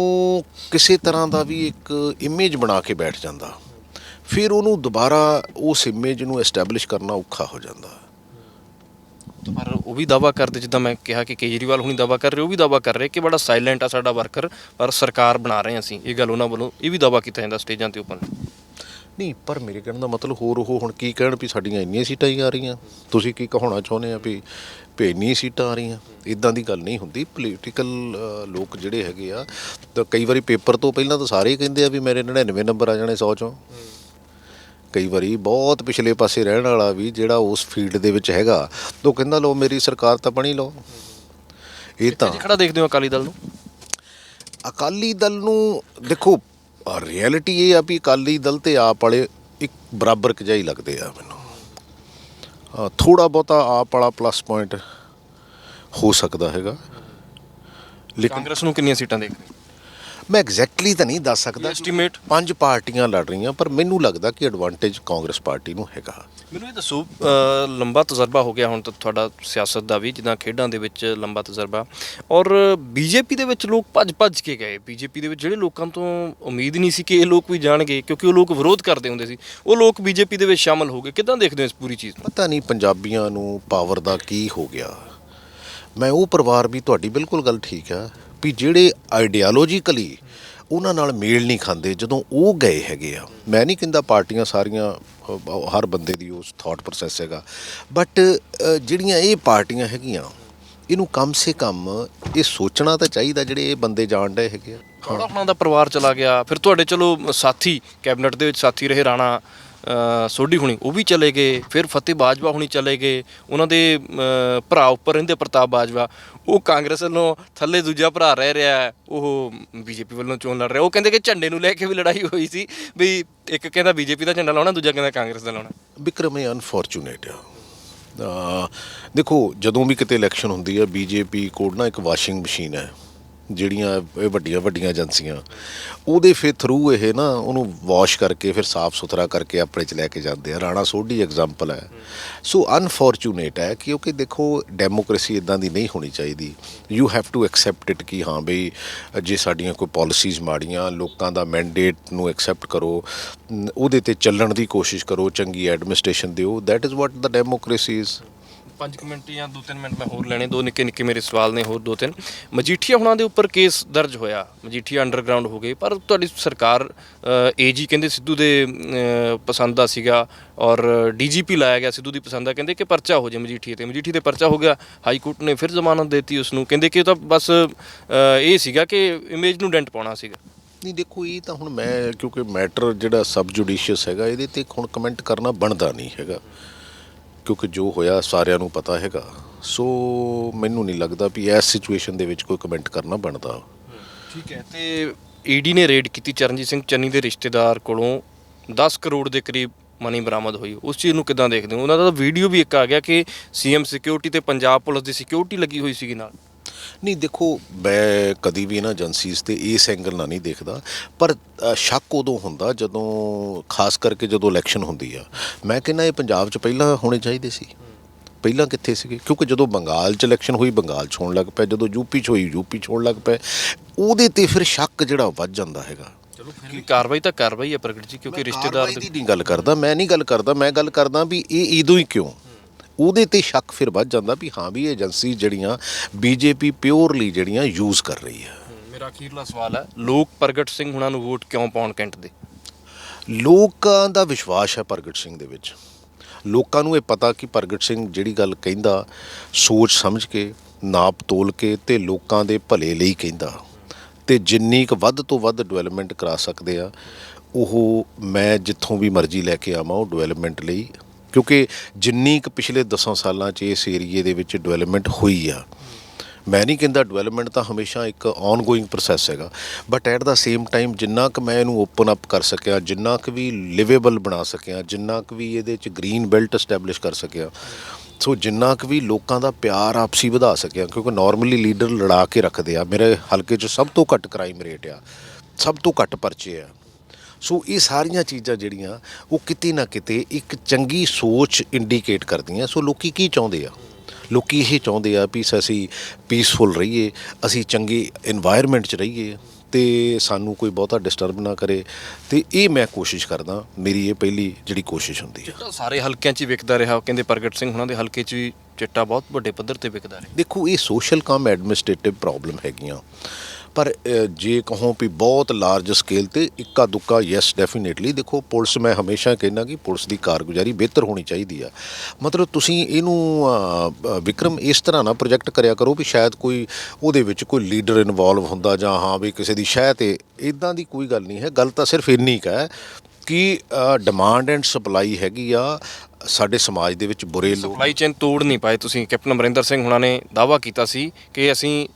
ਕਿਸੇ ਤਰ੍ਹਾਂ ਦਾ ਵੀ ਇੱਕ ਇਮੇਜ ਬਣਾ ਕੇ ਬੈਠ ਜਾਂਦਾ, ਫਿਰ ਉਹਨੂੰ ਦੁਬਾਰਾ ਉਸ ਇਮੇਜ ਨੂੰ ਐਸਟੈਬਲਿਸ਼ ਕਰਨਾ ਔਖਾ ਹੋ ਜਾਂਦਾ। ਪਰ ਉਹ ਵੀ ਦਾਅਵਾ ਕਰਦੇ, ਜਿੱਦਾਂ ਮੈਂ ਕਿਹਾ ਕਿ ਕੇਜਰੀਵਾਲ ਹੁਣੀ ਦਾਅਵਾ ਕਰ ਰਹੇ, ਉਹ ਵੀ ਦਾਅਵਾ ਕਰ ਰਹੇ ਕਿ ਬੜਾ ਸਾਇਲੈਂਟ ਆ ਸਾਡਾ ਵਰਕਰ, ਪਰ ਸਰਕਾਰ ਬਣਾ ਰਹੇ ਅਸੀਂ। ਇਹ ਗੱਲ ਉਹਨਾਂ ਵੱਲੋਂ ਇਹ ਵੀ ਦਾਅਵਾ ਕੀਤਾ ਜਾਂਦਾ ਸਟੇਜਾਂ ਤੇ ਓਪਨ। ਨਹੀਂ, ਪਰ ਮੇਰੇ ਕਹਿਣ ਦਾ ਮਤਲਬ ਹੋਰ ਉਹ ਹੁਣ ਕੀ ਕਹਿਣ ਵੀ ਸਾਡੀਆਂ ਇੰਨੀਆਂ ਸੀਟਾਂ ਹੀ ਆ ਰਹੀਆਂ, ਤੁਸੀਂ ਕੀ ਕਹਾਉਣਾ ਚਾਹੁੰਦੇ ਆ ਵੀ ਇੰਨੀਆਂ ਸੀਟਾਂ ਆ ਰਹੀਆਂ? ਇੱਦਾਂ ਦੀ ਗੱਲ ਨਹੀਂ ਹੁੰਦੀ। ਪੋਲੀਟੀਕਲ ਲੋਕ ਜਿਹੜੇ ਹੈਗੇ ਆ ਤਾਂ ਕਈ ਵਾਰੀ ਪੇਪਰ ਤੋਂ ਪਹਿਲਾਂ ਤਾਂ ਸਾਰੇ ਕਹਿੰਦੇ ਆ ਵੀ ਮੇਰੇ 99 ਨੰਬਰ ਆ ਜਾਣੇ 100 ਚੋਂ। ਕਈ ਵਾਰੀ ਬਹੁਤ ਪਿਛਲੇ ਪਾਸੇ ਰਹਿਣ ਵਾਲਾ ਵੀ ਜਿਹੜਾ ਉਸ ਫੀਲਡ ਦੇ ਵਿੱਚ ਹੈਗਾ ਤਾਂ ਉਹ ਕਹਿੰਦਾ ਲਓ ਮੇਰੀ ਸਰਕਾਰ ਤਾਂ ਬਣੀ ਲਓ। ਇਹ ਤਾਂ ਖੜਾ ਦੇਖਦੇ ਹੋ ਅਕਾਲੀ ਦਲ ਨੂੰ? ਅਕਾਲੀ ਦਲ ਨੂੰ ਦੇਖੋ, ਰਿਐਲਿਟੀ ਇਹ ਆ ਵੀ ਅਕਾਲੀ ਦਲ ਤੇ ਆਪ ਵਾਲੇ ਇੱਕ ਬਰਾਬਰ ਜਿਹਾ ਹੀ ਲੱਗਦੇ ਆ ਮੈਨੂੰ। ਥੋੜ੍ਹਾ ਬਹੁਤਾ ਆਪ ਵਾਲਾ ਪਲੱਸ ਪੁਆਇੰਟ ਹੋ ਸਕਦਾ ਹੈਗਾ, ਲੇਕਿਨ ਕਾਂਗਰਸ ਨੂੰ ਕਿੰਨੀਆਂ ਸੀਟਾਂ ਦੇਖਦੇ? ਮੈਂ ਐਗਜ਼ੈਕਟਲੀ ਤਾਂ ਨਹੀਂ ਦੱਸ ਸਕਦਾ। ਐਸਟੀਮੇਟ 5 ਪਾਰਟੀਆਂ ਲੜ ਰਹੀਆਂ, ਪਰ ਮੈਨੂੰ ਲੱਗਦਾ ਕਿ ਐਡਵਾਂਟੇਜ ਕਾਂਗਰਸ ਪਾਰਟੀ ਨੂੰ ਹੈਗਾ। ਮੈਨੂੰ ਇਹ ਦੱਸੋ, ਲੰਬਾ ਤਜਰਬਾ ਹੋ ਗਿਆ ਹੁਣ ਤਾਂ ਤੁਹਾਡਾ ਸਿਆਸਤ ਦਾ ਵੀ, ਜਿੱਦਾਂ ਖੇਡਾਂ ਦੇ ਵਿੱਚ ਲੰਬਾ ਤਜਰਬਾ, ਔਰ ਬੀਜੇਪੀ ਦੇ ਵਿੱਚ ਲੋਕ ਭੱਜ ਕੇ ਗਏ। ਬੀਜੇਪੀ ਦੇ ਵਿੱਚ ਜਿਹੜੇ ਲੋਕਾਂ ਤੋਂ ਉਮੀਦ ਨਹੀਂ ਸੀ ਕਿ ਇਹ ਲੋਕ ਵੀ ਜਾਣਗੇ, ਕਿਉਂਕਿ ਉਹ ਲੋਕ ਵਿਰੋਧ ਕਰਦੇ ਹੁੰਦੇ ਸੀ, ਉਹ ਲੋਕ ਬੀਜੇਪੀ ਦੇ ਵਿੱਚ ਸ਼ਾਮਲ ਹੋ ਗਏ। ਕਿੱਦਾਂ ਦੇਖਦੇ ਹੋ ਇਸ ਪੂਰੀ ਚੀਜ਼ ਨੂੰ? ਪਤਾ ਨਹੀਂ ਪੰਜਾਬੀਆਂ ਨੂੰ ਪਾਵਰ ਦਾ ਕੀ ਹੋ ਗਿਆ। ਮੈਂ ਉਹ ਪਰਿਵਾਰ ਵੀ, ਤੁਹਾਡੀ ਬਿਲਕੁਲ ਗੱਲ ਠੀਕ ਆ ਵੀ ਜਿਹੜੇ ਆਈਡੀਆਲੋਜੀਕਲੀ ਉਹਨਾਂ ਨਾਲ ਮੇਲ ਨਹੀਂ ਖਾਂਦੇ, ਜਦੋਂ ਉਹ ਗਏ ਹੈਗੇ ਆ। ਮੈਂ ਨਹੀਂ ਕਹਿੰਦਾ ਪਾਰਟੀਆਂ ਸਾਰੀਆਂ, ਹਰ ਬੰਦੇ ਦੀ ਉਸ ਥਾਟ ਪ੍ਰੋਸੈਸ ਹੈਗਾ, ਬਟ ਜਿਹੜੀਆਂ ਇਹ ਪਾਰਟੀਆਂ ਹੈਗੀਆਂ ਇਹਨੂੰ ਕਮ ਸੇ ਕਮ ਇਹ ਸੋਚਣਾ ਤਾਂ ਚਾਹੀਦਾ ਜਿਹੜੇ ਇਹ ਬੰਦੇ ਜਾਣ ਡਏ ਹੈਗੇ ਆ। ਉਹਨਾਂ ਦਾ ਪਰਿਵਾਰ ਚਲਾ ਗਿਆ, ਫਿਰ ਤੁਹਾਡੇ ਚਲੋ ਸਾਥੀ ਕੈਬਨਿਟ ਦੇ ਵਿੱਚ ਸਾਥੀ ਰਹੇ ਰਾਣਾ ਸੋਢੀ ਹੁਣੀ ਉਹ ਵੀ ਚਲੇ ਗਏ, ਫਿਰ ਫਤਿਹ ਬਾਜਵਾ ਹੁਣੀ ਚਲੇ ਗਏ, ਉਹਨਾਂ ਦੇ ਭਰਾ ਉੱਪਰ ਰਹਿੰਦੇ ਪ੍ਰਤਾਪ ਬਾਜਵਾ, ਉਹ ਕਾਂਗਰਸ ਵੱਲੋਂ ਥੱਲੇ ਦੂਜਾ ਭਰਾ ਰਹਿ ਰਿਹਾ ਹੈ, ਉਹ ਬੀਜੇਪੀ ਵੱਲੋਂ ਚੋਣ ਲੜ ਰਿਹਾ। ਉਹ ਕਹਿੰਦੇ ਕਿ ਝੰਡੇ ਨੂੰ ਲੈ ਕੇ ਵੀ ਲੜਾਈ ਹੋਈ ਸੀ, ਵੀ ਇੱਕ ਕਹਿੰਦਾ ਬੀਜੇਪੀ ਦਾ ਝੰਡਾ ਲਾਉਣਾ, ਦੂਜਾ ਕਹਿੰਦਾ ਕਾਂਗਰਸ ਦਾ ਲਾਉਣਾ। ਵਿਕਰਮ ਇਹ ਅਨਫੋਰਚੂਨੇਟ ਆ। ਦੇਖੋ ਜਦੋਂ ਵੀ ਕਿਤੇ ਇਲੈਕਸ਼ਨ ਹੁੰਦੀ ਹੈ ਬੀਜੇਪੀ ਕੋਲ ਨਾ ਇੱਕ ਵਾਸ਼ਿੰਗ ਮਸ਼ੀਨ ਹੈ, ਜਿਹੜੀਆਂ ਇਹ ਵੱਡੀਆਂ ਵੱਡੀਆਂ ਏਜੰਸੀਆਂ ਉਹਦੇ ਫਿਰ ਥਰੂ ਇਹ ਨਾ ਉਹਨੂੰ ਵਾਸ਼ ਕਰਕੇ ਫਿਰ ਸਾਫ਼ ਸੁਥਰਾ ਕਰਕੇ ਆਪਣੇ 'ਚ ਲੈ ਕੇ ਜਾਂਦੇ ਆ। ਰਾਣਾ ਸੋਢੀ ਐਗਜ਼ਾਮਪਲ ਹੈ। ਸੋ ਅਨਫੋਰਚੂਨੇਟ ਹੈ ਕਿਉਂਕਿ ਦੇਖੋ ਡੈਮੋਕ੍ਰੇਸੀ ਇੱਦਾਂ ਦੀ ਨਹੀਂ ਹੋਣੀ ਚਾਹੀਦੀ। You have to accept it ਕਿ ਹਾਂ ਬਈ ਜੇ ਸਾਡੀਆਂ ਕੋਈ ਪਾਲਿਸੀਜ਼ ਮਾੜੀਆਂ, ਲੋਕਾਂ ਦਾ ਮੈਂਡੇਟ ਨੂੰ ਐਕਸੈਪਟ ਕਰੋ, ਉਹਦੇ 'ਤੇ ਚੱਲਣ ਦੀ ਕੋਸ਼ਿਸ਼ ਕਰੋ, ਚੰਗੀ ਐਡਮਿਨਿਸਟ੍ਰੇਸ਼ਨ ਦਿਓ। That is what the democracy is. 5 minute ਜਾਂ 2-3 ਮਿੰਟ ਮੈਂ ਹੋਰ ਲੈਣੇ, 2 ਨਿੱਕੇ ਨਿੱਕੇ ਮੇਰੇ ਸਵਾਲ ਨੇ ਹੋਰ 2-3। ਮਜੀਠੀਆ ਹੁਣਾਂ ਦੇ ਉੱਪਰ ਕੇਸ ਦਰਜ ਹੋਇਆ, ਮਜੀਠੀਆ ਅੰਡਰਗਰਾਊਂਡ ਹੋ ਗਏ, ਪਰ ਤੁਹਾਡੀ ਸਰਕਾਰ ਏਜੀ ਕਹਿੰਦੇ ਸਿੱਧੂ ਦੇ ਪਸੰਦ ਦਾ ਸੀਗਾ ਔਰ ਡੀਜੀਪੀ ਲਾਇਆ ਗਿਆ ਸਿੱਧੂ ਦੀ ਪਸੰਦ ਦਾ, ਕਹਿੰਦੇ ਕਿ ਪਰਚਾ ਹੋ ਜਾਏ ਮਜੀਠੀਏ ਤੇ। ਮਜੀਠੀਏ ਤੇ ਪਰਚਾ ਹੋ ਗਿਆ, ਹਾਈ ਕੋਰਟ ਨੇ ਫਿਰ ਜ਼ਮਾਨਤ ਦੇਤੀ ਉਸ ਨੂੰ, ਕਹਿੰਦੇ ਕਿ ਉਹ ਤਾਂ ਬਸ ਇਹ ਸੀਗਾ ਕਿ ਇਮੇਜ ਨੂੰ ਡੈਂਟ ਪਾਉਣਾ ਸੀਗਾ। ਨਹੀਂ ਦੇਖੋ ਇਹ ਤਾਂ ਹੁਣ ਮੈਂ ਕਿਉਂਕਿ ਮੈਟਰ ਜਿਹੜਾ ਸਬ ਜੁਡੀਸ਼ੀਅਸ ਹੈਗਾ ਇਹਦੇ 'ਤੇ ਹੁਣ ਕਮੈਂਟ ਕਰਨਾ ਬਣਦਾ ਨਹੀਂ ਹੈਗਾ ਕਿਉਂਕਿ ਜੋ ਹੋਇਆ ਸਾਰਿਆਂ ਨੂੰ ਪਤਾ ਹੈਗਾ। ਸੋ ਮੈਨੂੰ ਨਹੀਂ ਲੱਗਦਾ ਵੀ ਇਸ ਸਿਚੁਏਸ਼ਨ ਦੇ ਵਿੱਚ ਕੋਈ ਕਮੈਂਟ ਕਰਨਾ ਬਣਦਾ। ਠੀਕ ਹੈ। ਤੇ ਈਡੀ ਨੇ ਰੇਡ ਕੀਤੀ ਚਰਨਜੀਤ ਸਿੰਘ ਚੰਨੀ ਦੇ ਰਿਸ਼ਤੇਦਾਰ ਕੋਲੋਂ 10 ਕਰੋੜ ਦੇ ਕਰੀਬ ਮਨੀ ਬਰਾਮਦ ਹੋਈ, ਉਸ ਚੀਜ਼ ਨੂੰ ਕਿੱਦਾਂ ਦੇਖਦੇ ਹੋ? ਉਹਨਾਂ ਦਾ ਵੀਡੀਓ ਵੀ ਇੱਕ ਆ ਗਿਆ ਕਿ ਸੀਐਮ ਸਿਕਿਉਰਿਟੀ ਤੇ ਪੰਜਾਬ ਪੁਲਿਸ ਦੀ ਸਿਕਿਉਰਿਟੀ ਲੱਗੀ ਹੋਈ ਸੀਗੀ ਨਾਲ। ਨਹੀਂ ਦੇਖੋ ਮੈਂ ਕਦੀ ਵੀ ਨਾ ਏਜੰਸੀਜ਼ 'ਤੇ ਇਸ ਐਂਗਲ ਨਾਲ ਨਹੀਂ ਦੇਖਦਾ, ਪਰ ਸ਼ੱਕ ਉਦੋਂ ਹੁੰਦਾ ਜਦੋਂ ਖਾਸ ਕਰਕੇ ਜਦੋਂ ਇਲੈਕਸ਼ਨ ਹੁੰਦੀ ਆ। ਮੈਂ ਕਹਿੰਦਾ ਇਹ ਪੰਜਾਬ 'ਚ ਪਹਿਲਾਂ ਹੋਣੇ ਚਾਹੀਦੇ ਸੀ, ਪਹਿਲਾਂ ਕਿੱਥੇ ਸੀਗੇ? ਕਿਉਂਕਿ ਜਦੋਂ ਬੰਗਾਲ 'ਚ ਇਲੈਕਸ਼ਨ ਹੋਈ ਬੰਗਾਲ 'ਚ ਹੋਣ ਲੱਗ ਪਿਆ, ਜਦੋਂ ਯੂਪੀ 'ਚ ਹੋਈ ਯੂਪੀ 'ਚ ਹੋਣ ਲੱਗ ਪਿਆ, ਉਹਦੇ 'ਤੇ ਫਿਰ ਸ਼ੱਕ ਜਿਹੜਾ ਵੱਧ ਜਾਂਦਾ ਹੈਗਾ। ਚਲੋ ਫਿਰ ਵੀ ਕਾਰਵਾਈ ਤਾਂ ਕਾਰਵਾਈ ਹੈ ਪ੍ਰਗਟ ਜੀ, ਕਿਉਂਕਿ ਰਿਸ਼ਤੇਦਾਰ ਦੀ ਨਹੀਂ ਗੱਲ ਕਰਦਾ, ਮੈਂ ਨਹੀਂ ਗੱਲ ਕਰਦਾ, ਮੈਂ ਗੱਲ ਕਰਦਾ ਵੀ ਇਹ ਇਦੋਂ ਹੀ ਕਿਉਂ, ਉਹਦੇ 'ਤੇ ਸ਼ੱਕ ਫਿਰ ਵੱਧ ਜਾਂਦਾ ਵੀ ਹਾਂ ਵੀ ਏਜੰਸੀ ਜਿਹੜੀਆਂ ਬੀਜੇਪੀ ਪਿਓਰਲੀ ਜਿਹੜੀਆਂ ਯੂਜ਼ ਕਰ ਰਹੀ ਹੈ। ਮੇਰਾ ਅਖੀਰਲਾ ਸਵਾਲ ਹੈ, ਲੋਕ ਪ੍ਰਗਟ ਸਿੰਘ ਹੁਣਾਂ ਨੂੰ ਵੋਟ ਕਿਉਂ ਪਾਉਣ ਕੈਂਟ ਦੇ? ਲੋਕਾਂ ਦਾ ਵਿਸ਼ਵਾਸ ਹੈ ਪ੍ਰਗਟ ਸਿੰਘ ਦੇ ਵਿੱਚ। ਲੋਕਾਂ ਨੂੰ ਇਹ ਪਤਾ ਕਿ ਪ੍ਰਗਟ ਸਿੰਘ ਜਿਹੜੀ ਗੱਲ ਕਹਿੰਦਾ ਸੋਚ ਸਮਝ ਕੇ, ਨਾਪ ਤੋਲ ਕੇ ਅਤੇ ਲੋਕਾਂ ਦੇ ਭਲੇ ਲਈ ਕਹਿੰਦਾ, ਅਤੇ ਜਿੰਨੀ ਕੁ ਵੱਧ ਤੋਂ ਵੱਧ ਡਿਵੈਲਪਮੈਂਟ ਕਰਾ ਸਕਦੇ ਆ ਉਹ ਮੈਂ ਜਿੱਥੋਂ ਵੀ ਮਰਜ਼ੀ ਲੈ ਕੇ ਆਵਾਂ ਉਹ ਡਿਵੈਲਪਮੈਂਟ ਲਈ, ਕਿਉਂਕਿ ਜਿੰਨੀ ਕੁ ਪਿਛਲੇ 10 ਸਾਲਾਂ 'ਚ ਇਸ ਏਰੀਏ ਦੇ ਵਿੱਚ ਡਿਵੈਲਪਮੈਂਟ ਹੋਈ ਆ, ਮੈਂ ਨਹੀਂ ਕਹਿੰਦਾ ਡਿਵੈਲਪਮੈਂਟ ਤਾਂ ਹਮੇਸ਼ਾ ਇੱਕ ਔਨ ਗੋਇੰਗ ਪ੍ਰੋਸੈਸ ਹੈਗਾ, but at the same time ਜਿੰਨਾ ਕੁ ਮੈਂ ਇਹਨੂੰ ਓਪਨ ਅਪ ਕਰ ਸਕਿਆ, ਜਿੰਨਾ ਕੁ ਵੀ ਲਿਵੇਬਲ ਬਣਾ ਸਕਿਆ, ਜਿੰਨਾ ਕੁ ਵੀ ਇਹਦੇ 'ਚ ਗ੍ਰੀਨ ਬੈਲਟ ਇਸਟੈਬਲਿਸ਼ ਕਰ ਸਕਿਆ, ਸੋ ਜਿੰਨਾ ਕੁ ਵੀ ਲੋਕਾਂ ਦਾ ਪਿਆਰ ਆਪਸੀ ਵਧਾ ਸਕਿਆ, ਕਿਉਂਕਿ ਨਾਰਮਲੀ ਲੀਡਰ ਲੜਾ ਕੇ ਰੱਖਦੇ ਆ। ਮੇਰੇ ਹਲਕੇ 'ਚ ਸਭ ਤੋਂ ਘੱਟ ਕ੍ਰਾਈਮ ਰੇਟ ਆ, ਸਭ ਤੋਂ ਘੱਟ ਪਰਚੇ ਆ। ਸੋ ਇਹ ਸਾਰੀਆਂ ਚੀਜ਼ਾਂ ਜਿਹੜੀਆਂ ਉਹ ਕਿਤੇ ਨਾ ਕਿਤੇ ਇੱਕ ਚੰਗੀ ਸੋਚ ਇੰਡੀਕੇਟ ਕਰਦੀਆਂ। ਸੋ ਲੋਕੀ ਕੀ ਚਾਹੁੰਦੇ ਆ? ਲੋਕੀ ਇਹ ਚਾਹੁੰਦੇ ਆ ਵੀ ਅਸੀਂ ਪੀਸਫੁਲ ਰਹੀਏ, ਅਸੀਂ ਚੰਗੀ ਇਨਵਾਇਰਮੈਂਟ 'ਚ ਰਹੀਏ ਅਤੇ ਸਾਨੂੰ ਕੋਈ ਬਹੁਤਾ ਡਿਸਟਰਬ ਨਾ ਕਰੇ, ਅਤੇ ਇਹ ਮੈਂ ਕੋਸ਼ਿਸ਼ ਕਰਦਾ। ਮੇਰੀ ਇਹ ਪਹਿਲੀ ਜਿਹੜੀ ਕੋਸ਼ਿਸ਼ ਹੁੰਦੀ ਹੈ। ਚਿੱਟਾ ਸਾਰੇ ਹਲਕਿਆਂ 'ਚ ਹੀ ਵਿਕਦਾ ਰਿਹਾ, ਕਹਿੰਦੇ ਪ੍ਰਗਟ ਸਿੰਘ ਹੁਣਾਂ ਦੇ ਹਲਕੇ 'ਚ ਵੀ ਚਿੱਟਾ ਬਹੁਤ ਵੱਡੇ ਪੱਧਰ 'ਤੇ ਵਿਕਦਾ ਰਿਹਾ। ਦੇਖੋ ਇਹ ਸੋਸ਼ਲ ਕਮ ਐਡਮਿਨਿਸਟ੍ਰੇਟਿਵ ਪ੍ਰੋਬਲਮ ਹੈਗੀਆਂ, ਪਰ ਜੇ ਕਹੋ ਵੀ ਬਹੁਤ ਲਾਰਜ ਸਕੇਲ 'ਤੇ ਇੱਕਾ ਦੁੱਕਾ ਯੈਸ ਡੈਫੀਨੇਟਲੀ। ਦੇਖੋ ਪੁਲਿਸ, ਮੈਂ ਹਮੇਸ਼ਾ ਕਹਿੰਦਾ ਕਿ ਪੁਲਿਸ ਦੀ ਕਾਰਗੁਜ਼ਾਰੀ ਬਿਹਤਰ ਹੋਣੀ ਚਾਹੀਦੀ ਆ। ਮਤਲਬ ਤੁਸੀਂ ਇਹਨੂੰ ਵਿਕਰਮ ਇਸ ਤਰ੍ਹਾਂ ਨਾ ਪ੍ਰੋਜੈਕਟ ਕਰਿਆ ਕਰੋ ਵੀ ਸ਼ਾਇਦ ਕੋਈ ਉਹਦੇ ਵਿੱਚ ਕੋਈ ਲੀਡਰ ਇਨਵੋਲਵ ਹੁੰਦਾ ਜਾਂ ਹਾਂ ਵੀ ਕਿਸੇ ਦੀ ਸ਼ਹਿ 'ਤੇ, ਇੱਦਾਂ ਦੀ ਕੋਈ ਗੱਲ ਨਹੀਂ ਹੈ। ਗੱਲ ਤਾਂ ਸਿਰਫ ਇੰਨੀ ਕੁ ਹੈ ਕਿ ਡਿਮਾਂਡ ਐਂਡ ਸਪਲਾਈ ਹੈਗੀ ਆ ਸਾਡੇ ਸਮਾਜ ਦੇ ਵਿੱਚ। ਬੁਰੇ ਲੋਕ ਸਪਲਾਈ ਚੇਨ ਤੋੜ ਨਹੀਂ ਪਾਏ ਤੁਸੀਂ। ਕੈਪਟਨ ਅਮਰਿੰਦਰ ਸਿੰਘ ਹੁਣਾਂ ਨੇ ਦਾਅਵਾ ਕੀਤਾ ਸੀ ਕਿ ਅਸੀਂ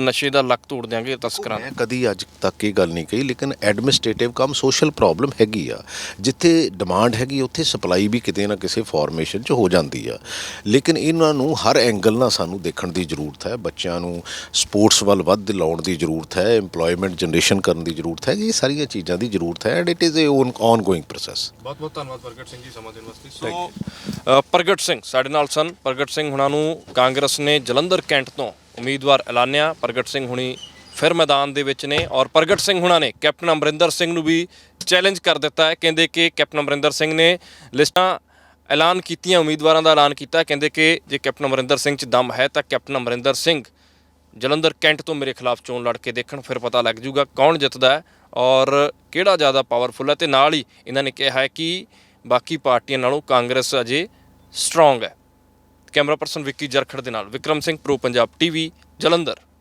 ਨਸ਼ੇ ਦਾ ਲੱਕ ਤੋੜ ਦਿਆਂਗੇ ਤਸਕਰਾਂ। ਮੈਂ ਕਦੀ ਅੱਜ ਤੱਕ ਇਹ ਗੱਲ ਨਹੀਂ ਕਹੀ, ਲੇਕਿਨ ਐਡਮਿਨਿਸਟ੍ਰੇਟਿਵ ਕੰਮ ਸੋਸ਼ਲ ਪ੍ਰੋਬਲਮ ਹੈਗੀ ਆ। ਜਿੱਥੇ ਡਿਮਾਂਡ ਹੈਗੀ ਉੱਥੇ ਸਪਲਾਈ ਵੀ ਕਿਤੇ ਨਾ ਕਿਸੇ ਫਾਰਮੇਸ਼ਨ 'ਚ ਹੋ ਜਾਂਦੀ ਆ। ਲੇਕਿਨ ਇਹਨਾਂ ਨੂੰ ਹਰ ਐਂਗਲ ਨਾਲ ਸਾਨੂੰ ਦੇਖਣ ਦੀ ਜ਼ਰੂਰਤ ਹੈ। ਬੱਚਿਆਂ ਨੂੰ ਸਪੋਰਟਸ ਵੱਲ ਵੱਧ ਲਾਉਣ ਦੀ ਜ਼ਰੂਰਤ ਹੈ, ਇੰਪਲੋਇਮੈਂਟ ਜਨਰੇਸ਼ਨ ਕਰਨ ਦੀ ਜ਼ਰੂਰਤ ਹੈ। ਇਹ ਸਾਰੀਆਂ ਚੀਜ਼ਾਂ ਦੀ ਜ਼ਰੂਰਤ ਹੈ and it is a on going process. ਬਹੁਤ ਬਹੁਤ ਧੰਨਵਾਦ ਪ੍ਰਗਟ ਸਿੰਘ ਜੀ ਸਮਾਂ ਦੇਣ ਵਾਸਤੇ। ਸੋ ਪ੍ਰਗਟ ਸਿੰਘ ਸਾਡੇ ਨਾਲ ਸਨ। ਪ੍ਰਗਟ ਸਿੰਘ ਹੁਣਾਂ ਨੂੰ ਕਾਂਗਰਸ ਨੇ ਜਲੰਧਰ ਕੈਂਟ ਤੋਂ ਉਮੀਦਵਾਰ ਐਲਾਨਿਆ। ਪ੍ਰਗਟ ਸਿੰਘ ਹੁਣੀ ਫਿਰ ਮੈਦਾਨ ਦੇ ਵਿੱਚ ਨੇ ਔਰ ਪ੍ਰਗਟ ਸਿੰਘ ਹੁਣਾਂ ਨੇ ਕੈਪਟਨ ਅਮਰਿੰਦਰ ਸਿੰਘ ਨੂੰ ਵੀ ਚੈਲੰਜ ਕਰ ਦਿੱਤਾ ਹੈ। ਕਹਿੰਦੇ ਕਿ ਕੈਪਟਨ ਅਮਰਿੰਦਰ ਸਿੰਘ ਨੇ ਲਿਸਟਾਂ ਐਲਾਨ ਕੀਤੀਆਂ, ਉਮੀਦਵਾਰਾਂ ਦਾ ਐਲਾਨ ਕੀਤਾ। ਕਹਿੰਦੇ ਕਿ ਜੇ ਕੈਪਟਨ ਅਮਰਿੰਦਰ ਸਿੰਘ 'ਚ ਦਮ ਹੈ ਤਾਂ ਕੈਪਟਨ ਅਮਰਿੰਦਰ ਸਿੰਘ ਜਲੰਧਰ ਕੈਂਟ ਤੋਂ ਮੇਰੇ ਖਿਲਾਫ ਚੋਣ ਲੜ ਕੇ ਦੇਖਣ, ਫਿਰ ਪਤਾ ਲੱਗ ਜੂਗਾ ਕੌਣ ਜਿੱਤਦਾ ਹੈ ਔਰ ਕਿਹੜਾ ਜ਼ਿਆਦਾ ਪਾਵਰਫੁਲ ਹੈ। ਅਤੇ ਨਾਲ ਹੀ ਇਹਨਾਂ ਨੇ ਕਿਹਾ ਹੈ ਕਿ ਬਾਕੀ ਪਾਰਟੀਆਂ ਨਾਲੋਂ ਕਾਂਗਰਸ ਅਜੇ ਸਟਰੋਂਗ ਹੈ। ਕੈਮਰਾ ਪਰਸਨ ਵਿੱਕੀ ਜਰਖੜ ਦੇ ਨਾਲ ਵਿਕਰਮ ਸਿੰਘ, ਪ੍ਰੋ ਪੰਜਾਬ ਟੀਵੀ, ਜਲੰਧਰ।